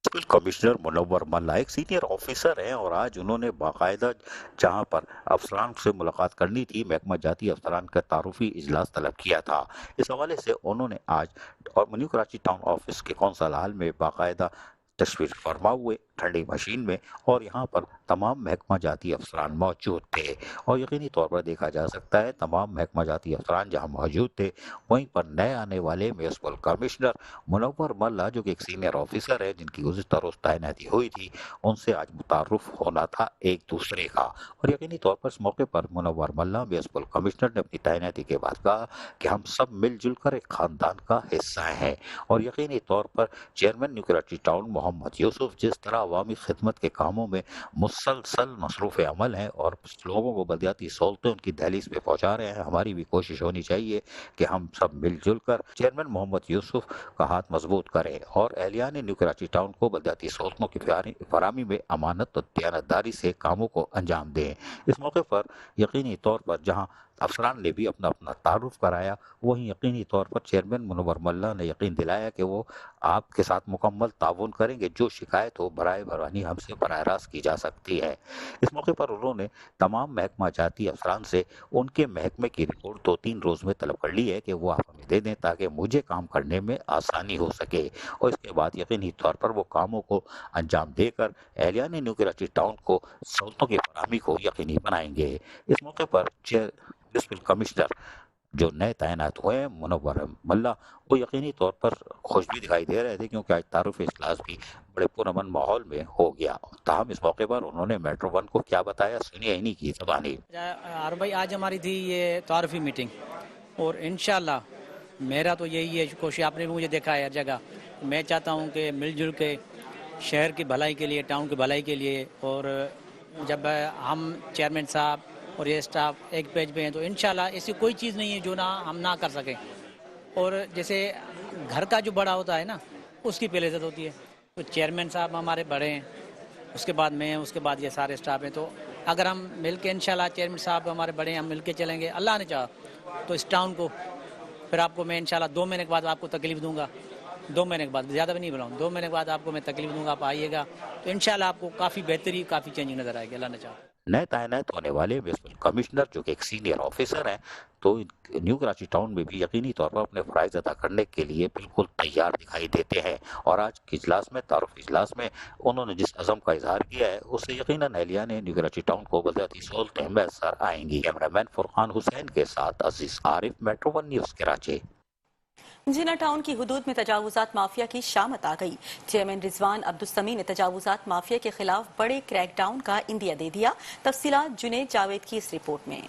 Speaker 2: म्युनिसिपल कमिश्नर मुनव्वर मल्ला एक सीनियर ऑफिसर हैं और आज उन्होंने बाकायदा जहां पर अफसरान से मुलाकात करनी थी, महकमा जाती अफसरान का तारुफी इजलास तलब किया था। इस हवाले से उन्होंने आज और न्यू कराची टाउन ऑफिस के कौंसल हाल में बाकायदा तशरीफ फरमा हुए ठंडी मशीन में, और यहाँ पर तमाम महकमा जाती अफसरान मौजूद थे। और यकीनी तौर पर देखा जा सकता है तमाम महकमा जाती अफसरान जहाँ मौजूद थे, वहीं पर नए आने वाले म्युनिसिपल कमिश्नर मुनव्वर मल्ला जो कि एक सीनियर ऑफिसर है जिनकी गुज़िश्ता रोज़ तैनाती हुई थी, उनसे आज मुतारुफ होना था एक दूसरे का। और यकीनी तौर पर इस मौके पर मुनव्वर मल्ला म्युनिसिपल कमिश्नर ने अपनी तैनाती के बाद कहा कि हम सब मिलजुल कर एक ख़ानदान का हिस्सा हैं। और यकीनी तौर पर चेयरमैन न्यू कराची टाउन मोहम्मद यूसुफ जिस तरह अवामी खिदमत के कामों में मुसलसल मसरूफ़ अमल हैं और लोगों को बलदियाती सहूलतें उनकी दहलीज पे पहुँचा रहे हैं, हमारी भी कोशिश होनी चाहिए कि हम सब मिलजुल कर चेयरमैन मोहम्मद यूसुफ का हाथ मजबूत करें और एहलियान न्यू कराची टाउन को बलदियाती सहूलतों की फराहमी में अमानत और दयानतदारी से कामों को अंजाम दें। इस मौके पर यकीनी तौर पर जहाँ अफसरान ने भी अपना अपना तारुफ कराया, वहीं यकीनी तौर पर चेयरमैन मुनव्वर मल्ला ने यकीन दिलाया कि वो आपके साथ मुकम्मल ताउन करेंगे, जो शिकायत हो बराए बरवानी हमसे बराह रास्त की जा सकती है। इस मौके पर उन्होंने तमाम महकमा जाती अफसरान से उनके महकमे की रिपोर्ट 2-3 रोज़ में तलब कर ली है कि वो आप हमें दे दें ताकि मुझे काम करने में आसानी हो सके, और इसके बाद यकीनी तौर पर वो कामों को अंजाम देकर एहलियान न्यू कराची टाउन को सहूलतों की फराहमी को यकीनी बनाएंगे। इस मौके पर म्युनिसिपल कमिश्नर जो नए तैनात हुए हैं मुनव्वर मल्ला, वो यकीनी तौर पर खुश भी दिखाई दे रहे थे क्योंकि आज तारुफ इजलास भी बड़े पुरअमन माहौल में हो गया। ताहम इस मौके पर उन्होंने मेट्रो वन को क्या बताया, सुनिए इन्हीं की ज़बानी।
Speaker 4: भाई आज हमारी थी ये तारुफी मीटिंग, और इंशाल्लाह मेरा तो यही है कोशिश, आपने भी मुझे देखा है हर जगह, मैं चाहता हूँ कि मिलजुल के शहर की भलाई के लिए, टाउन की भलाई के लिए, और जब हम चेयरमैन साहब और ये स्टाफ एक पेज पे हैं तो इंशाल्लाह ऐसी कोई चीज़ नहीं है जो हम ना कर सकें। और जैसे घर का जो बड़ा होता है ना, उसकी पहले इज़्ज़त होती है, तो चेयरमैन साहब हमारे बड़े हैं, उसके बाद मैं हैं, उसके बाद ये सारे स्टाफ हैं। तो अगर हम मिल के इंशाल्लाह, चेयरमैन साहब हमारे बड़े हैं, हम मिल के चलेंगे, अल्लाह ने चाहा तो इस टाउन को, फिर आपको मैं इंशाल्लाह 2 महीने के बाद आपको तकलीफ दूंगा, 2 महीने के बाद, ज़्यादा भी नहीं बुलाऊँ, 2 महीने के बाद आपको मैं तकलीफ दूंगा, आप आइएगा तो इंशाल्लाह आपको काफ़ी बेहतरी, काफ़ी चेंजिंग नज़र आएगी, अल्लाह ने चाहा।
Speaker 2: नए तैनात होने वाले म्युनिसिपल कमिश्नर जो कि एक सीनियर ऑफिसर हैं, तो न्यू कराची टाउन में भी यकीनी तौर पर अपने फ़राइज़ अदा करने के लिए बिल्कुल तैयार दिखाई देते हैं। और आज के इजलास में, तारुफ इजलास में, उन्होंने जिस अज़म का इजहार किया है उससे यकीनन एहलियान न्यू कराची टाउन को बलदियाती सहूलतें मैसर आएंगी। कैमरामैन फुरकान हुसैन के साथ Aziz Arif, metro one news Karachi.
Speaker 1: Jinnah town की हुदूद में तजावुजात माफिया की शामत आ गई। चेयरमैन रिजवान अब्दुल समी ने तजावुजात माफिया के खिलाफ बड़े क्रैकडाउन का इंदिया दे दिया। तफसीलात जुनैद जावेद की इस रिपोर्ट में।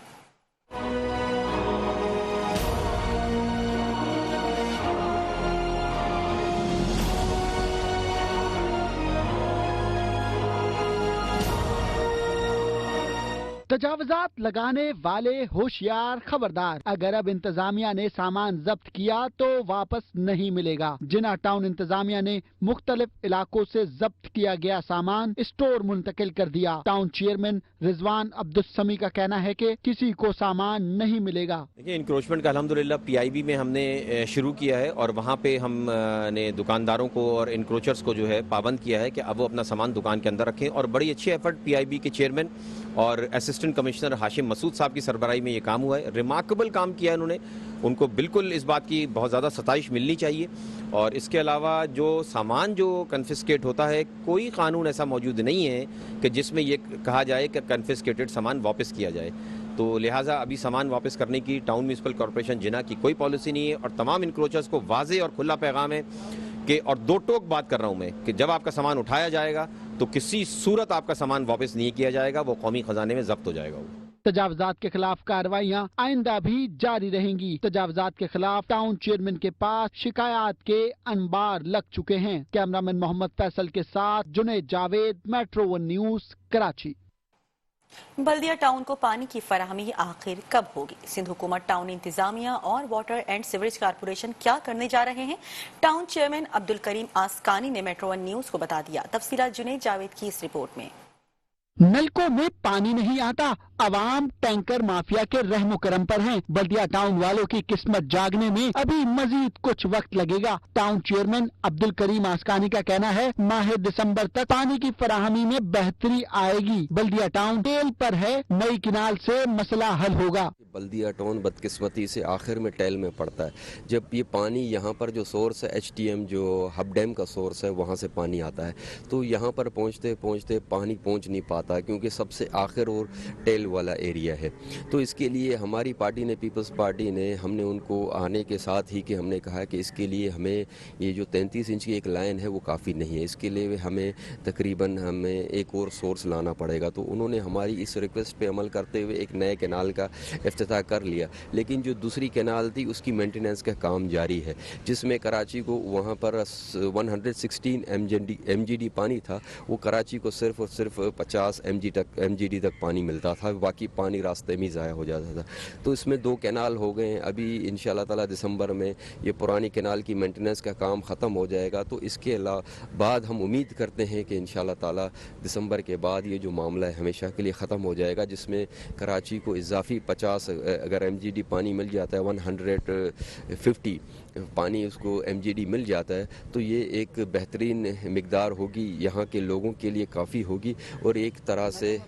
Speaker 5: तजावजात लगाने वाले होशियार खबरदार, अगर अब इंतजामिया ने सामान जब्त किया तो वापस नहीं मिलेगा। जिना टाउन इंतजामिया ने मुख्तलिफ इलाकों से जब्त किया गया सामान स्टोर मुंतकिल कर दिया। टाउन चेयरमैन रिजवान अब्दुल समी का कहना है कि किसी को सामान नहीं मिलेगा।
Speaker 6: देखिए, इंक्रोचमेंट का अल्हम्दुलिल्लाह PIB में हमने शुरू किया है और वहाँ पे हमने दुकानदारों को और इंक्रोचर्स को जो है पाबंद किया है कि अब वो अपना सामान दुकान के अंदर रखें, और बड़ी अच्छी एफर्ट PIB के चेयरमैन और असिस्टेंट कमिश्नर हाशिम मसूद साहब की सरबराही में ये काम हुआ है। रिमार्केबल काम किया है उन्होंने, उनको बिल्कुल इस बात की बहुत ज़्यादा सताइश मिलनी चाहिए। और इसके अलावा जो सामान जो कन्फिस्केट होता है, कोई कानून ऐसा मौजूद नहीं है कि जिसमें ये कहा जाए कि कन्फिस्केटेड सामान वापस किया जाए। तो लिहाजा अभी सामान वापस करने की टाउन म्यूनिसिपल कॉर्पोरेशन जिना की कोई पॉलिसी नहीं है, और तमाम इंक्रोचर्स को वाज़ेह और खुला पैगाम है कि, और दो टोक बात कर रहा हूँ मैं, कि जब आपका सामान उठाया जाएगा तो किसी सूरत आपका सामान वापस नहीं किया जाएगा, वो कौमी खजाने में जब्त हो जाएगा।
Speaker 5: तजावजात के खिलाफ कार्रवाइयाँ आइंदा भी जारी रहेंगी। तजावजात के खिलाफ टाउन चेयरमैन के पास शिकायत के अनबार लग चुके हैं। कैमरामैन मोहम्मद फैसल के साथ Junaid Javed, metro one news, Karachi.
Speaker 1: Baldia town को पानी की फराहमी आखिर कब होगी? सिंध हुकूमत, टाउन इंतजामिया और वाटर एंड सीवरेज कारपोरेशन क्या करने जा रहे हैं? टाउन चेयरमैन अब्दुल करीम आसकानी ने मेट्रो वन न्यूज को बता दिया। तफसीलात जुनैद जावेद की इस रिपोर्ट में।
Speaker 5: नलकों में पानी नहीं आता, अवाम टैंकर माफिया के रहमो करम पर हैं। बल्दिया टाउन वालों की किस्मत जागने में अभी मजीद कुछ वक्त लगेगा। टाउन चेयरमैन अब्दुल करीम आसकानी का कहना है माह दिसंबर तक पानी की फराहमी में बेहतरी आएगी। बल्दिया टाउन टेल पर है, नई किनाल से मसला हल होगा।
Speaker 7: बल्दिया टाउन बदकिस्मती से आखिर में टेल में पड़ता है। जब ये पानी यहाँ पर जो सोर्स है HTM जो हब डैम का सोर्स है वहाँ से पानी आता है, तो यहाँ पर पहुँचते पहुँचते पानी पहुँच नहीं पाता क्योंकि सबसे आखिर और टेल वाला एरिया है। तो इसके लिए हमारी पार्टी ने, पीपल्स पार्टी ने, हमने उनको आने के साथ ही कि हमने कहा कि इसके लिए हमें ये जो 33 इंच की एक लाइन है वो काफ़ी नहीं है, इसके लिए हमें तकरीबन हमें एक और सोर्स लाना पड़ेगा। तो उन्होंने हमारी इस रिक्वेस्ट पे अमल करते हुए एक नए कैनाल का इफ्तिताह कर लिया, लेकिन जो दूसरी कैनाल थी उसकी मेंटेनेंस का काम जारी है, जिसमें कराची को वहाँ पर 116 MGD पानी था, वो कराची को सिर्फ और सिर्फ 50 MGD तक पानी मिलता था, बाकी पानी रास्ते में ज़ाया हो जाता था। तो इसमें 2 कैनाल हो गए हैं। अभी इंशाल्लाह ताला दिसंबर में ये पुरानी कैनाल की मेंटेनेंस का काम ख़त्म हो जाएगा। तो इसके बाद हम उम्मीद करते हैं कि इंशाल्लाह ताला दिसंबर के बाद ये जो मामला है हमेशा के लिए ख़त्म हो जाएगा, जिसमें कराची को इजाफी 50 अगर MGD पानी मिल जाता है, 150 पानी उसको MGD मिल जाता है, तो ये एक बेहतरीन मिकदार होगी, यहाँ के लोगों के लिए काफ़ी होगी। और एक तरह से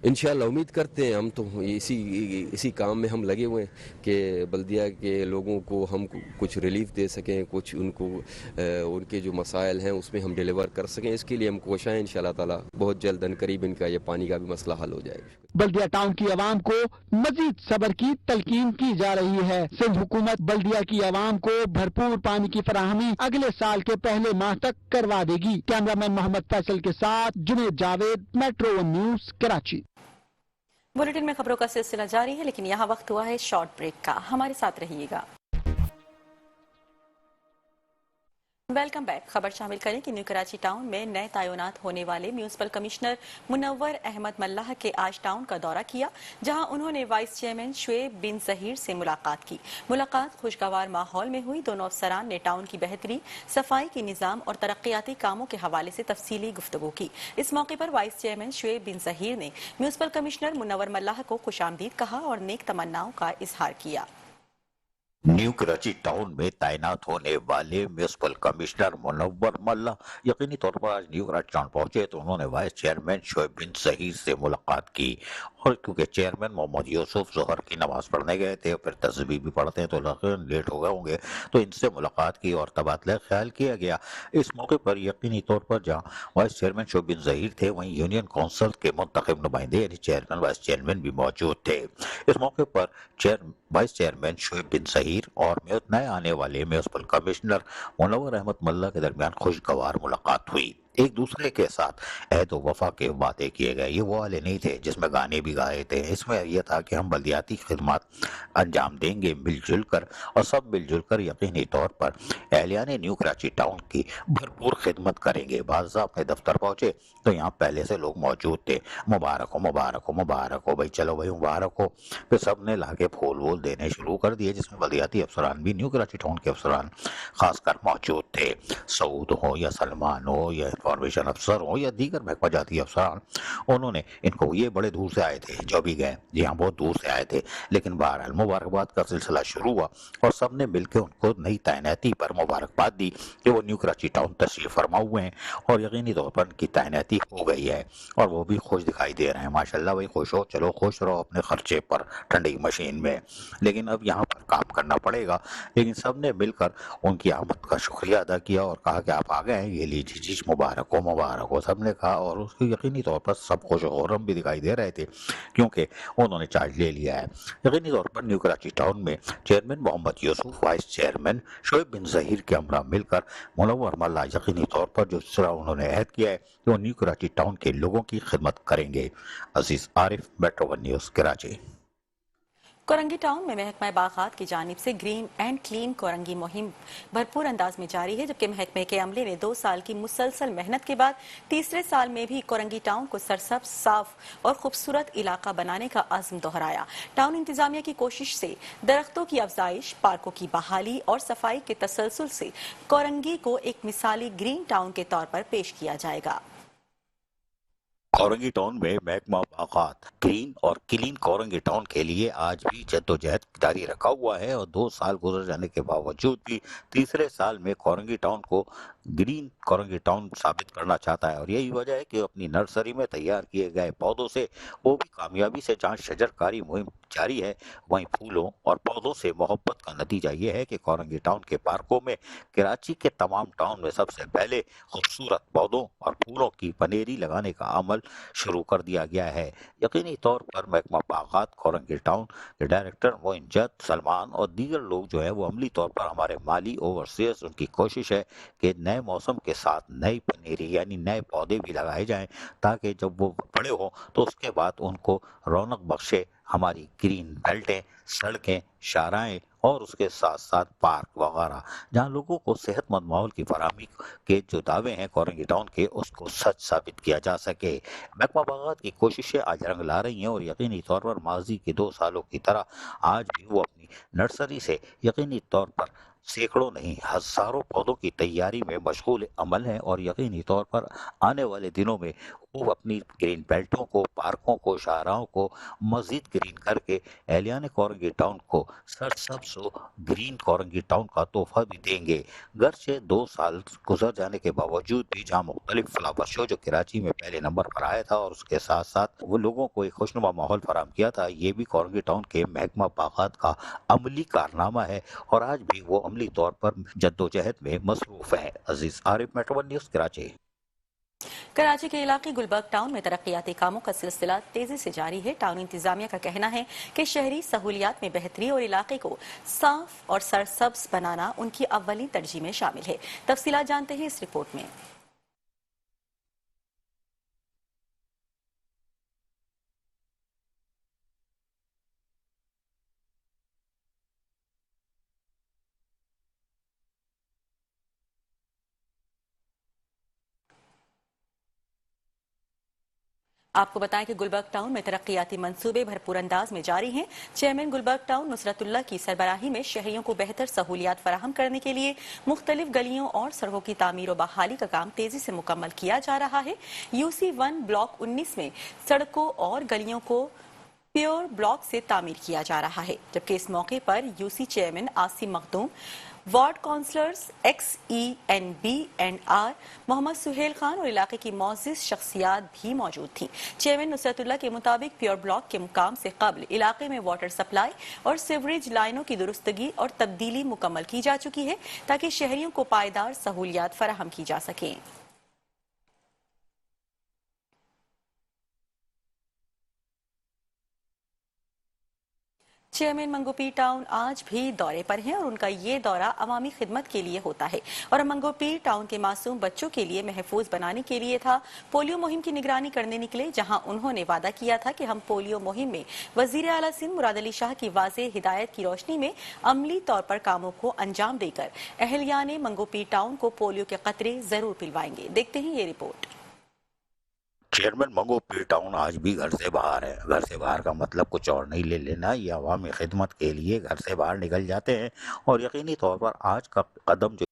Speaker 7: इंशाल्लाह उम्मीद करते हैं, हम तो इसी काम में हम लगे हुए हैं कि बल्दिया के लोगों को हम कुछ रिलीफ दे सकें, कुछ उनको उनके जो मसाइल हैं उसमें हम डिलीवर कर सकें। इसके लिए हम कोशिश हैं, इंशाल्लाह ताला बहुत जल्द करीब इनका ये पानी का भी मसला हल हो जाएगा।
Speaker 5: बल्दिया टाउन की आवाम को मजीद सब्र की तलकीन की जा रही है। सिंध हुकूमत बल्दिया की आवाम को भरपूर पानी की फराहमी अगले साल के पहले माह तक करवा देगी। कैमरामैन मोहम्मद फैसल के साथ Junaid Javed, metro one news, Karachi.
Speaker 1: Bulletin में खबरों का सिलसिला जारी है, लेकिन यहाँ वक्त हुआ है शॉर्ट ब्रेक का। हमारे साथ रहिएगा। Welcome back. खबर शामिल करें कि न्यू कराची टाउन में नए तैनात होने वाले म्यूनिसिपल कमिश्नर मुनव्वर अहमद मल्लाह के आज टाउन का दौरा किया, जहां उन्होंने वाइस चेयरमैन शुएब बिन ज़हीर से मुलाकात की। मुलाकात खुशगवार माहौल में हुई। दोनों अफसरान ने टाउन की बेहतरी, सफाई के निज़ाम और तरक्याती कामों के हवाले से तफसीली गुफ्तगू की। इस मौके पर वाइस चेयरमैन शुएब बिन ज़हीर ने म्यूनिसिपल कमिश्नर मुनव्वर मल्लाह को खुशामदीद कहा और नेक तमन्नाओं का इजहार किया।
Speaker 2: न्यू कराची टाउन में तैनात होने वाले म्यूनिसिपल कमिश्नर मुनव्वर मल्ला यकीनी तौर पर आज न्यू कराची टाउन पहुंचे तो उन्होंने वाइस चेयरमैन शुएब बिन ज़हीर से मुलाकात की। और क्योंकि चेयरमैन मोहम्मद यूसुफ ज़ोहर की नमाज पढ़ने गए थे, फिर तस्बीह भी पढ़ते हैं तो लेट हो गए होंगे, तो इनसे मुलाकात की और तबादला ख्याल किया गया। इस मौके पर यकीनी तौर पर जहाँ वाइस चेयरमैन शुएब बिन ज़हीर थे, वहीं यूनियन काउंसिल के मुंतखब नुमाइंदे यानी चेयरमैन, वाइस चेयरमैन भी मौजूद थे। इस मौके पर वाइस चेयरमैन शुएब बिन ज़हीर और नए आने वाले म्यूनिसिपल कमिश्नर मुनव्वर अहमद मल्ला के दरमियान खुशगवार मुलाकात हुई। एक दूसरे के साथ अहद व वफा के वादे किए गए। ये वो वाले नहीं थे जिसमें गाने भी गाए थे, इसमें यह था कि हम बल्दियाती खिदमत अंजाम देंगे मिलजुल कर, और सब मिलजुल कर यकीनी तौर पर एहलियान न्यू कराची टाउन की भरपूर खिदमत करेंगे। बादशाह अपने दफ्तर पहुंचे तो यहाँ पहले से लोग मौजूद थे। मुबारक हो, मुबारक हो, मुबारक हो भाई, चलो भाई मुबारक हो। फिर सब ने लाके फूल वूल देने शुरू कर दिए, जिसमें बल्दियाती अफसरान भी, न्यू कराची टाउन के अफसरान खासकर मौजूद थे। सऊद हो या सलमान हो या इंफॉर्मेशन अफसर हो या दीगर महकमा जाती अफसरान, उन्होंने इनको, ये बड़े दूर से आए थे, जो भी गए जी हाँ बहुत दूर से आए थे, लेकिन बहरहाल मुबारकबाद का सिलसिला शुरू हुआ और सब ने मिलकर उनको नई तैनाती पर मुबारकबाद दी कि वो न्यू कराची टाउन तशरीफ फरमा हुए हैं और यकीनी तौर पर उनकी तैनाती हो गई है और वो भी खुश दिखाई दे रहे हैं। माशाल्लाह भाई, खुश हो, चलो खुश रहो अपने खर्चे पर ठंडी मशीन में, लेकिन अब यहाँ पर काम करना पड़ेगा। लेकिन सब ने मिलकर उनकी आमद का शुक्रिया अदा किया और कहा कि आप आ गए हैं, ये लीजिए जी, मुबारक हो, मुबारक हो, सब ने कहा। और उसकी यकीनी तौर पर सब खुश और भी दिखाई दे रहे थे क्योंकि उन्होंने चार्ज ले लिया है। यकीनी तौर पर न्यू कराची टाउन में chairman Muhammad Yousuf, vice chairman Shoaib bin Zaheer के हमरा मिलकर मुनव्वर मल्ला यकीनी तौर पर जो इस तरह उन्होंने अहद किया है कि वो न्यू कराची टाउन के लोगों की खिदमत करेंगे। Aziz Arif, metro one news, Karachi.
Speaker 1: Korangi town में महकमा बागात की जानिब से ग्रीन एंड क्लीन कोरंगी मुहिम भरपूर अंदाज में जारी है, जबकि महकमे के अमले ने 2 साल की मुसलसल मेहनत के बाद तीसरे साल में भी कोरंगी टाउन को सरसब्ज, साफ और खूबसूरत इलाका बनाने का अज़्म दोहराया। टाउन इंतजामिया की कोशिश से दरख्तों की अफजाइश, पार्कों की बहाली और सफाई के तसलसल से कोरंगी को एक मिसाली ग्रीन टाउन के तौर पर पेश किया जाएगा।
Speaker 2: कोरंगी टाउन में महकमा बागात ग्रीन और क्लीन कोरंगी टाउन के लिए आज भी जद्दोजहद जारी रखा हुआ है और 2 साल गुजर जाने के बावजूद भी तीसरे साल में कोरंगी टाउन को ग्रीन कोरंगी टाउन साबित करना चाहता है। और यही वजह है कि अपनी नर्सरी में तैयार किए गए पौधों से वो भी कामयाबी से जहाँ शजरकारी मुहिम जारी है, वहीं फूलों और पौधों से मोहब्बत का नतीजा ये है कि कोरंगी टाउन के पार्कों में कराची के तमाम टाउन में सबसे पहले खूबसूरत पौधों और फूलों की पनेरी लगाने का अमल शुरू कर दिया गया है। यकीनी तौर पर महकमा बागात कोरंगी टाउन के डायरेक्टर मोइन जद, सलमान और दीगर लोग जो है वो अमली तौर पर हमारे माली ओवरसीयर्स, उनकी कोशिश है कि नए मौसम के साथ नई पनेरी यानी नए पौधे भी लगाए जाएं, ताकि जब वो बड़े हों तो उसके बाद उनको रौनक बख्शे हमारी ग्रीन बेल्टें, सड़कें, शाहराएं और उसके साथ साथ पार्क वगैरह, जहां लोगों को सेहतमंद माहौल की फराहमी के जो दावे हैं कोरंगी टाउन के, उसको सच साबित किया जा सके। महकमा बागात की कोशिशें आज रंग ला रही हैं और यकीनी तौर पर माजी के 2 सालों की तरह आज भी वो अपनी नर्सरी से यकीनी तौर पर सैकड़ों नहीं हजारों पौधों की तैयारी में मशगूल अमल हैं और यकीनी तौर पर आने वाले दिनों में वो अपनी ग्रीन बेल्टों को, पार्कों को, शाहराहों को मजीद ग्रीन करके एहलियान कोरंगी टाउन को सरसब्ज ग्रीन कोरंगी टाउन का तोहफा भी देंगे। गर्चे 2 साल गुजर जाने के बावजूद भी जहाँ मुख्तलिफ फ्लावर शो जो कराची में पहले नंबर पर आया था और उसके साथ साथ वो लोगों को एक खुशनुमा माहौल फराहम किया था, ये भी कोरंगी टाउन के महकमा बागात का अमली कारनामा है और आज भी वो अमली तौर पर जद्दोजहद में मसरूफ है। अजीज आरिफ, मेट्रो 1 न्यूज़, कराची।
Speaker 1: कराची के इलाके गुलबर्ग टाउन में तरक्याती कामों का सिलसिला तेजी से जारी है। टाउन इंतजामिया का कहना है कि शहरी सहूलियात में बेहतरी और इलाके को साफ और सरसब्ज बनाना उनकी अव्वली तरजीह में शामिल है। तफसीलात जानते हैं इस रिपोर्ट में। आपको बताएं कि गुलबर्ग टाउन में तरक्याती मंसूबे भरपूर अंदाज में जारी हैं। चेयरमैन गुलबर्ग टाउन नुसरतुल्लाह की सरबराही में शहरियों को बेहतर सहूलियात फराहम करने के लिए मुख्तलिफ गलियों और सड़कों की तामीर और बहाली का काम तेजी से मुकम्मल किया जा रहा है। UC1 ब्लॉक 19 में सड़कों और गलियों को प्योर ब्लॉक से तामीर किया जा रहा है, जबकि इस मौके पर UC chairman Asim Makhdoom, ward councillors XENB&R Mohammad Suhail Khan और इलाके की मौजिज शख्सियात भी मौजूद थीं। चेयरमैन नुसरतुल्लाह के मुताबिक प्योर ब्लॉक के मुकाम से कबल इलाके में वाटर सप्लाई और सीवरेज लाइनों की दुरुस्तगी और तब्दीली मुकम्मल की जा चुकी है, ताकि शहरियों को पायदार सहूलियात फराहम की जा सकें। चेयरमैन मंगोपीर टाउन आज भी दौरे पर हैं और उनका ये दौरा अवामी खिदमत के लिए होता है और मंगोपीर टाउन के मासूम बच्चों के लिए महफूज बनाने के लिए था। पोलियो मुहिम की निगरानी करने निकले, जहां उन्होंने वादा किया था कि हम पोलियो मुहिम में वजीर आला सिंध मुराद अली शाह की वाज़ेह हिदायत की रोशनी में अमली तौर पर कामों को अंजाम देकर अहलियाने मंगोपीर टाउन को पोलियो के कतरे जरूर पिलवाएंगे। देखते हैं ये रिपोर्ट।
Speaker 2: चेयरमैन मंगोपीर टाउन आज भी घर से बाहर है। घर से बाहर का मतलब कुछ और नहीं ले लेना, ये अवामी खिदमत के लिए घर से बाहर निकल जाते हैं और यकीनी तौर पर आज का कदम जो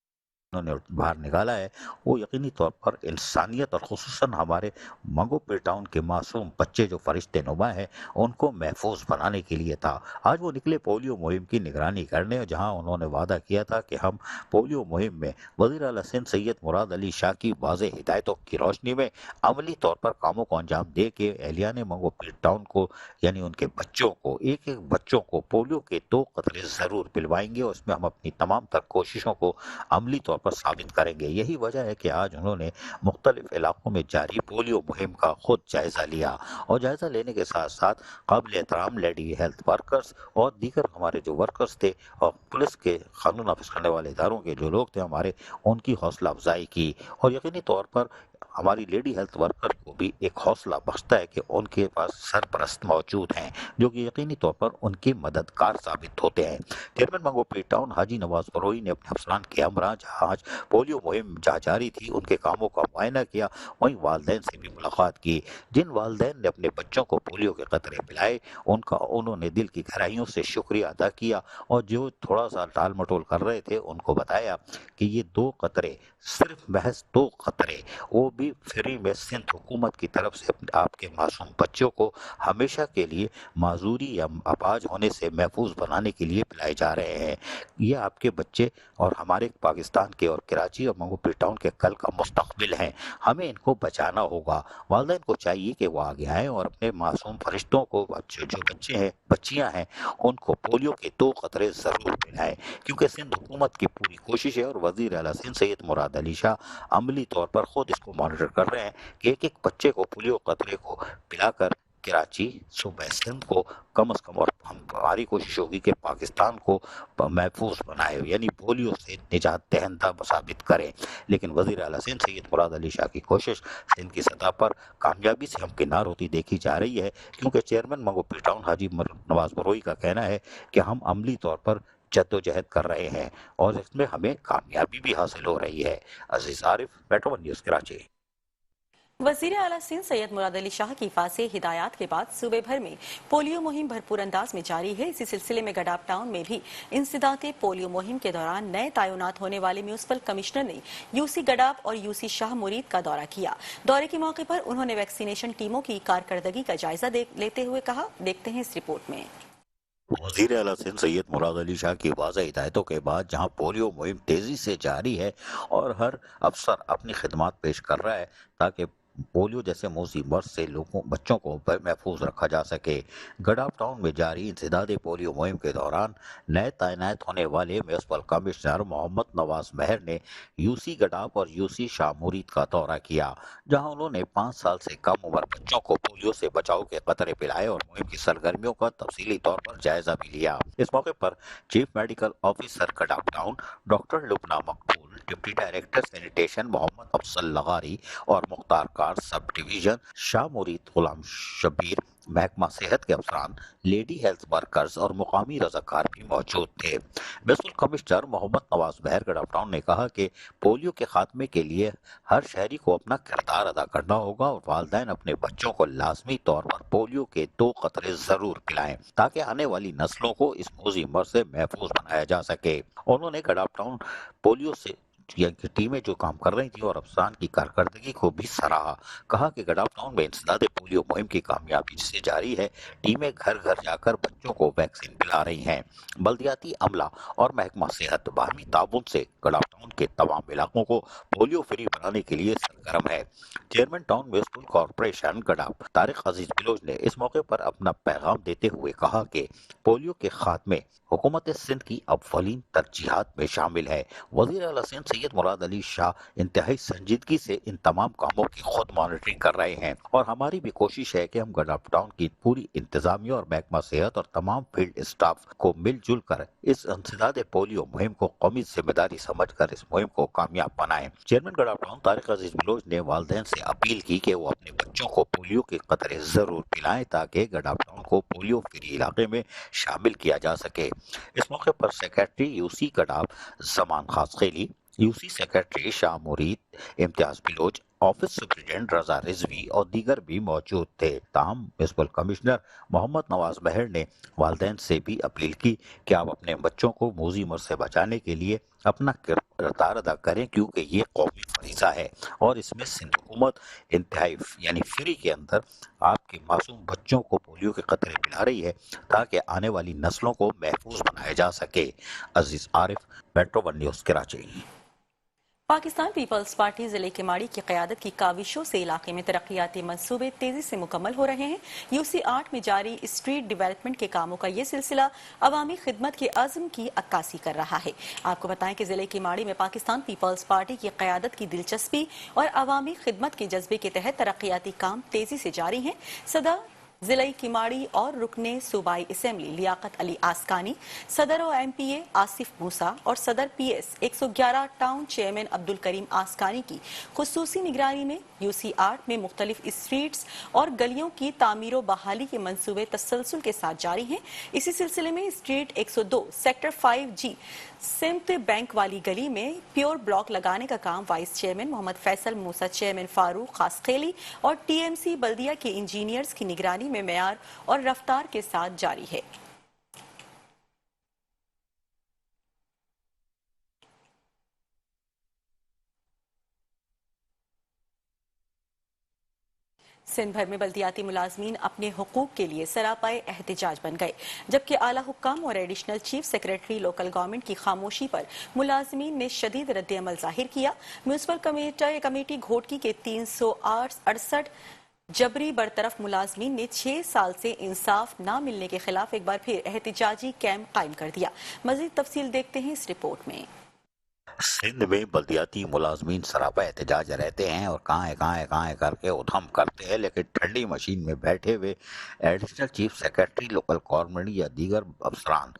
Speaker 2: उन्होंने बाहर निकाला है वो यकीनी तौर पर इंसानियत और खुसूसन हमारे मंगोपीर टाउन के मासूम बच्चे जो फरिश्ते नुमा हैं उनको महफूज बनाने के लिए था। आज वो निकले पोलियो मुहिम की निगरानी करने, जहां उन्होंने वादा किया था कि हम पोलियो मुहिम में वज़ीर आला सिंध सैयद मुराद अली शाह की वाज़ेह हिदायतों की रोशनी में अमली तौर पर कामों को अंजाम दे के एहलियाने मंगोपीर टाउन को यानी उनके बच्चों को, एक एक बच्चों को पोलियो के 2 कतरे ज़रूर पिलवाएंगे और उसमें हम अपनी तमाम तर कोशिशों को अमली तौर पर साबित करेंगे। यही वजह है कि आज उन्होंने मुख्तलिफ इलाकों में जारी पोलियो मुहिम का खुद जायजा लिया और जायजा लेने के साथ साथ काबिल एहतराम लेडी हेल्थ वर्कर्स और दीगर हमारे जो वर्कर्स थे और पुलिस के कानून नाफिज करने वाले इदारों के जो लोग थे हमारे, उनकी हौसला अफजाई की और यकीनी तौर पर ہماری لیڈی ہیلتھ ورکر کو بھی ایک حوصلہ بخشتا ہے کہ ان کے پاس سرپرست موجود ہیں جو کہ یقینی طور پر ان کے مددگار ثابت ہوتے ہیں۔ چیئرمین منگو پی ٹاؤن حاجی نواز بروئی نے اپنے افسران کے ہمراہ جہاں آج پولیو مہم جہاں جاری تھی ان کے کاموں کا معائنہ کیا، وہیں والدین سے بھی ملاقات کی۔ جن والدین نے اپنے بچوں کو پولیو کے قطرے پلائے انہوں نے دل کی گہرائیوں سے شکریہ ادا کیا، اور جو تھوڑا سا ٹال مٹول کر رہے تھے ان کو بتایا کہ یہ 2 قطرے، صرف محض 2 قطرے، وہ بھی فری میں سندھ حکومت کی طرف سے آپ کے معصوم بچوں کو ہمیشہ کے لیے معذوری یا اپاہج ہونے سے محفوظ بنانے کے لیے پلائے جا رہے ہیں۔ یہ آپ کے بچے اور ہمارے پاکستان کے اور کراچی اور منگو پی ٹاؤن کے کل کا مستقبل ہیں، ہمیں ان کو بچانا ہوگا۔ والدین کو چاہیے کہ وہ آگے آئیں اور اپنے معصوم فرشتوں کو، جو بچے ہیں بچیاں ہیں، ان کو پولیو کے 2 قطرے ضرور پلائیں، کیونکہ سندھ حکومت کی پوری کوشش ہے اور وزیر اعلیٰ سندھ سید مراد علی شاہ عملی طور پر خود اس کو مانیٹر کر رہے ہیں کہ ایک بچے کو پولیو قطرے کو پلا کر کراچی صوبہ سندھ کو کم از کم، اور ہماری کوشش ہوگی کہ پاکستان کو محفوظ بنائے، یعنی پولیو سے نجات دہندہ ثابت کریں۔ لیکن وزیر اعلیٰ سندھ سید مراد علی شاہ کی کوشش سندھ کی سطح پر کامیابی سے ہمکنار ہوتی دیکھی جا رہی ہے، کیونکہ چیئرمین منگو پی ٹاؤن حاجی نواز بروئی کا کہنا ہے کہ ہم عملی طور پر جدوجہد کر رہے ہیں اور اس میں ہمیں کامیابی بھی حاصل ہو رہی ہے۔ عزیز Arif, metro one news Karachi.
Speaker 1: وزیر اعلیٰ سندھ سید مراد علی شاہ کی واضح ہدایات کے بعد صوبے بھر میں پولیو مہم بھرپور انداز میں جاری ہے۔ اسی سلسلے میں گڈاپ ٹاؤن میں بھی انسداد پولیو مہم کے دوران نئے تعینات ہونے والے میونسپل کمشنر نے یو سی گڈاپ اور یو سی شاہ مرید کا دورہ کیا۔ دورے کے موقع پر انہوں نے ویکسینیشن ٹیموں کی کارکردگی کا جائزہ لیتے ہوئے کہا، دیکھتے ہیں اس رپورٹ میں۔
Speaker 2: وزیر اعلیٰ سندھ سید مراد علی شاہ کی واضح ہدایتوں کے بعد جہاں پولیو مہم تیزی سے جاری ہے اور ہر افسر اپنی خدمات پیش کر رہا ہے تاکہ پولیو جیسے موذی مرض سے بچوں کو محفوظ رکھا جا سکے، گڈاپ ٹاؤن میں جاری انسداد پولیو مہم کے دوران نئے تعینات ہونے والے میونسپل کمشنر محمد نواز مہر نے یو سی گڈاپ اور یو سی شاہ مرید کا دورہ کیا، جہاں انہوں نے 5 سال سے کم عمر بچوں کو پولیو سے بچاؤ کے قطرے پلائے اور مہم کی سرگرمیوں کا تفصیلی طور پر جائزہ بھی لیا۔ اس موقع پر chief medical officer Gadap town doctor Lubna Maqbool, deputy director sanitation Muhammad Afzal لغاری اور مختار کار سب ڈویژن شاہ مرید غلام شبیر، محکمہ صحت کے افسران، لیڈی ہیلتھ ورکرز اور مقامی رضاکار بھی موجود تھے۔ میونسپل کمشنر محمد نواز مہر گڈاپ ٹاؤن نے کہا کہ پولیو کے خاتمے کے لیے ہر شہری کو اپنا کردار ادا کرنا ہوگا اور والدین اپنے بچوں کو لازمی طور پر پولیو کے 2 قطرے ضرور پلائیں تاکہ آنے والی نسلوں کو اس موذی مرض سے محفوظ بنایا جا سکے۔ انہوں نے گڈاپ ٹاؤن پولیو سے ٹیمیں جو کام کر رہی تھیں اور افسران کی کارکردگی کو بھی سراہا، کہا کہ گڈاپ ٹاؤن میں انسداد پولیو مہم کی کامیابی سے جاری ہے، ٹیمیں گھر گھر جا کر بچوں کو ویکسین پلا رہی ہیں۔ بلدیاتی عملہ اور محکمہ صحت باہمی تعاون سے گڈاپ ٹاؤن کے تمام علاقوں کو پولیو فری بنانے کے لیے سرگرم ہے۔ Chairman town municipal corporation Gadap Tariq Aziz Baloch نے اس موقع پر اپنا پیغام دیتے ہوئے کہا کہ پولیو کے خاتمے حکومت سندھ کی اولین ترجیحات میں شامل ہے۔ وزیر اعلیٰ سندھ سید مراد علی شاہ انتہائی سنجیدگی سے ان تمام کاموں کی خود مانیٹرنگ کر رہے ہیں اور ہماری بھی کوشش ہے کہ ہم گڈاپ ٹاؤن کی پوری انتظامیہ اور محکمہ صحت اور تمام فیلڈ اسٹاف کو مل جل کر اس انسداد پولیو مہم کو قومی ذمہ داری سمجھ کر اس مہم کو کامیاب بنائیں۔ چیئرمین گڈاپ ٹاؤن طارق عزیز بلوچ نے والدین سے اپیل کی کہ وہ اپنے بچوں کو پولیو کے قطرے ضرور پلائیں تاکہ گڈاپ ٹاؤن کو پولیو فری علاقے میں شامل کیا جا سکے۔ اس موقع پر سیکریٹری یو سی گڈاپ زمان خاص خیلی، یو سی سیکریٹری شاہ مرید، امتیاز بلوچ، آفس سپرنٹینڈنٹ رضا رضوی اور دیگر بھی موجود تھے۔ تاہم میونسپل کمشنر محمد نواز مہر نے والدین سے بھی اپیل کی کہ آپ اپنے بچوں کو موذی مرض سے بچانے کے لیے اپنا کردار ادا کریں، کیونکہ یہ قومی فریضہ ہے اور اس میں سندھ حکومت انتہائی یعنی فری کے اندر آپ کے معصوم بچوں کو پولیو کے قطرے پلا رہی ہے تاکہ آنے والی نسلوں کو محفوظ بنایا جا سکے۔ Aziz Arif, metro one news Karachi.
Speaker 1: Pakistan Peoples Party ضلع کیماڑی کی قیادت کی کاوشوں سے علاقے میں ترقیاتی منصوبے تیزی سے مکمل ہو رہے ہیں۔ یو سی 8 میں جاری اسٹریٹ ڈیولپمنٹ کے کاموں کا یہ سلسلہ عوامی خدمت کے عزم کی عکاسی کر رہا ہے۔ آپ کو بتائیں کہ ضلع کیماڑی میں پاکستان پیپلز پارٹی کی قیادت کی دلچسپی اور عوامی خدمت کے جذبے کے تحت ترقیاتی کام تیزی سے جاری ہیں۔ صدر ضلعی کیماڑی اور رکن صوبائی اسمبلی لیاقت علی آسکانی، صدر و ایم پی اے آصف موسیٰ اور صدر P S 111 town chairman Abdulkarim Askani کی خصوصی نگرانی میں یو سی آرٹ میں مختلف اسٹریٹس اور گلیوں کی تعمیر و بحالی کے منصوبے تسلسل کے ساتھ جاری ہیں۔ اسی سلسلے میں اسٹریٹ 102 سیکٹر 5G سمت بینک والی گلی میں پیور بلاک لگانے کا کام وائس چیئرمین محمد فیصل موسیٰ، چیئرمین فاروق خاصخیلی اور ٹی ایم سی بلدیہ کے انجینئرز کی نگرانی میں معیار اور رفتار کے ساتھ جاری ہے۔ سندھ بھر میں بلدیاتی ملازمین اپنے حقوق کے لیے سراپائے احتجاج بن گئے، جبکہ اعلیٰ حکام اور additional chief secretary local government کی خاموشی پر ملازمین نے شدید رد عمل ظاہر کیا۔ میونسپل کمیٹی گھوٹکی کے 368 جبری برطرف ملازمین نے 6 سال سے انصاف نہ ملنے کے خلاف ایک بار پھر احتجاجی کیمپ قائم کر دیا۔ مزید تفصیل دیکھتے ہیں اس رپورٹ میں۔
Speaker 2: سندھ میں بلدیاتی ملازمین سراپا احتجاج رہتے ہیں اور کہاں کر کے ادھم کرتے ہیں، لیکن ٹھنڈی مشین میں بیٹھے ہوئے additional chief secretary local government یا دیگر افسران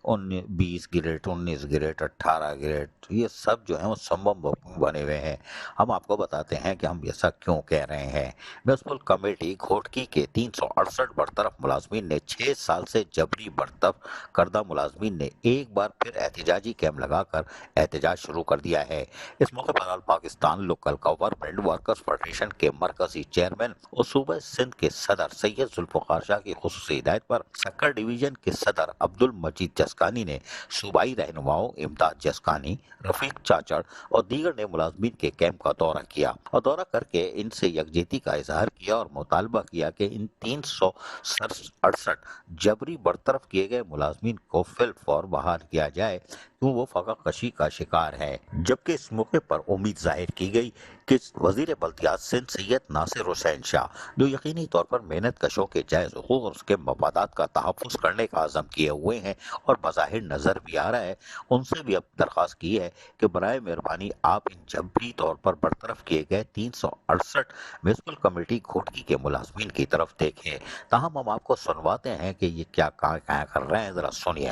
Speaker 2: 20 گریڈ 19 گریڈ 18 گریڈ یہ سب جو ہیں وہ سمم بنے ہوئے ہیں۔ ہم آپ کو بتاتے ہیں کہ ہم ایسا کیوں کہہ رہے ہیں۔ میونسپل کمیٹی گھوٹکی کے 368 برطرف ملازمین نے 6 سال سے جبری برطرف کردہ ملازمین نے ایک بار پھر احتجاجی کیمپ لگا کر احتجاج شروع کر دیا ہے۔ اس موقع پر Pakistan local government workers federation کے مرکزی چیئرمین اور صوبہ سندھ کے صدر سید ذوالفقار شاہ کی خصوصی ہدایت پر سکر ڈویژن کے صدر عبدالمجید جسکانی نے صوبائی رہنماؤں امداد جسکانی، رفیق چاچڑ اور دیگر نے ملازمین کے کیمپ کا دورہ کیا اور دورہ کر کے ان سے یکجہتی کا اظہار کیا اور مطالبہ کیا کہ ان 368 جبری برطرف کیے گئے ملازمین کو فی الفور بحال کیا جائے کیوں وہ فقہ کشی کا شکار ہے۔ جبکہ اس موقع پر امید ظاہر کی گئی کہ وزیر بلدیات سندھ سید ناصر حسین شاہ جو یقینی طور پر محنت کشوں کے جائز حقوق اور اس کے مفادات کا تحفظ کرنے کا عزم کیے ہوئے ہیں اور بظاہر نظر بھی آ رہا ہے، ان سے بھی اب درخواست کی ہے کہ برائے مہربانی آپ ان جبری طور پر برطرف کیے گئے 368 میونسپل کمیٹی گھوٹکی کے ملازمین کی طرف دیکھیں۔ تاہم ہم آپ کو سنواتے ہیں کہ یہ کیا کر رہے ہیں، ذرا سنیے۔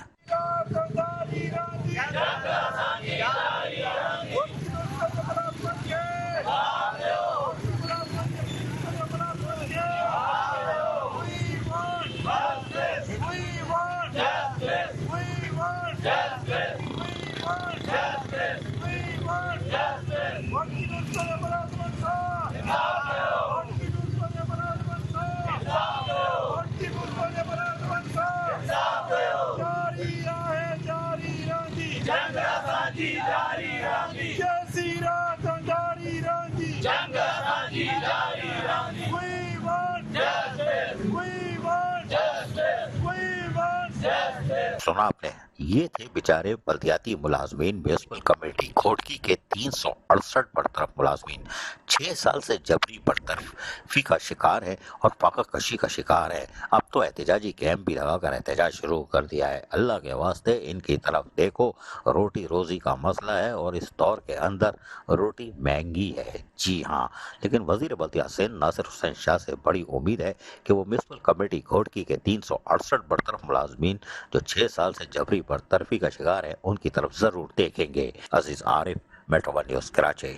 Speaker 2: سنا آپ نے، یہ تھے بیچارے بلدیاتی ملازمین میونسپل کمیٹی گھوٹکی کے 368 برطرف ملازمین 6 سال سے جبری برطرفی کا شکار ہے اور فاقہ کشی کا شکار ہے۔ اب تو احتجاجی کیمپ بھی لگا کر احتجاج شروع کر دیا ہے۔ اللہ کے واسطے ان کی طرف دیکھو، روٹی روزی کا مسئلہ ہے اور اس دور کے اندر روٹی مہنگی ہے، جی ہاں، لیکن وزیر بلدیات سندھ ناصر حسین شاہ سے بڑی امید ہے کہ وہ میونسپل کمیٹی گھوٹکی کے 368 برطرف ملازمین جو 6 سال سے جبری برطرفی کا شکار ہے ان کی طرف ضرور دیکھیں گے۔ Aziz Arif, metro one news Karachi.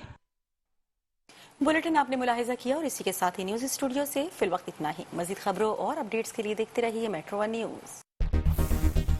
Speaker 1: Bulletin آپ نے ملاحظہ کیا اور اسی کے ساتھ ہی نیوز اسٹوڈیو سے فی الوقت اتنا ہی۔ مزید خبروں اور اپڈیٹس کے لیے دیکھتے رہیے میٹرو ون نیوز۔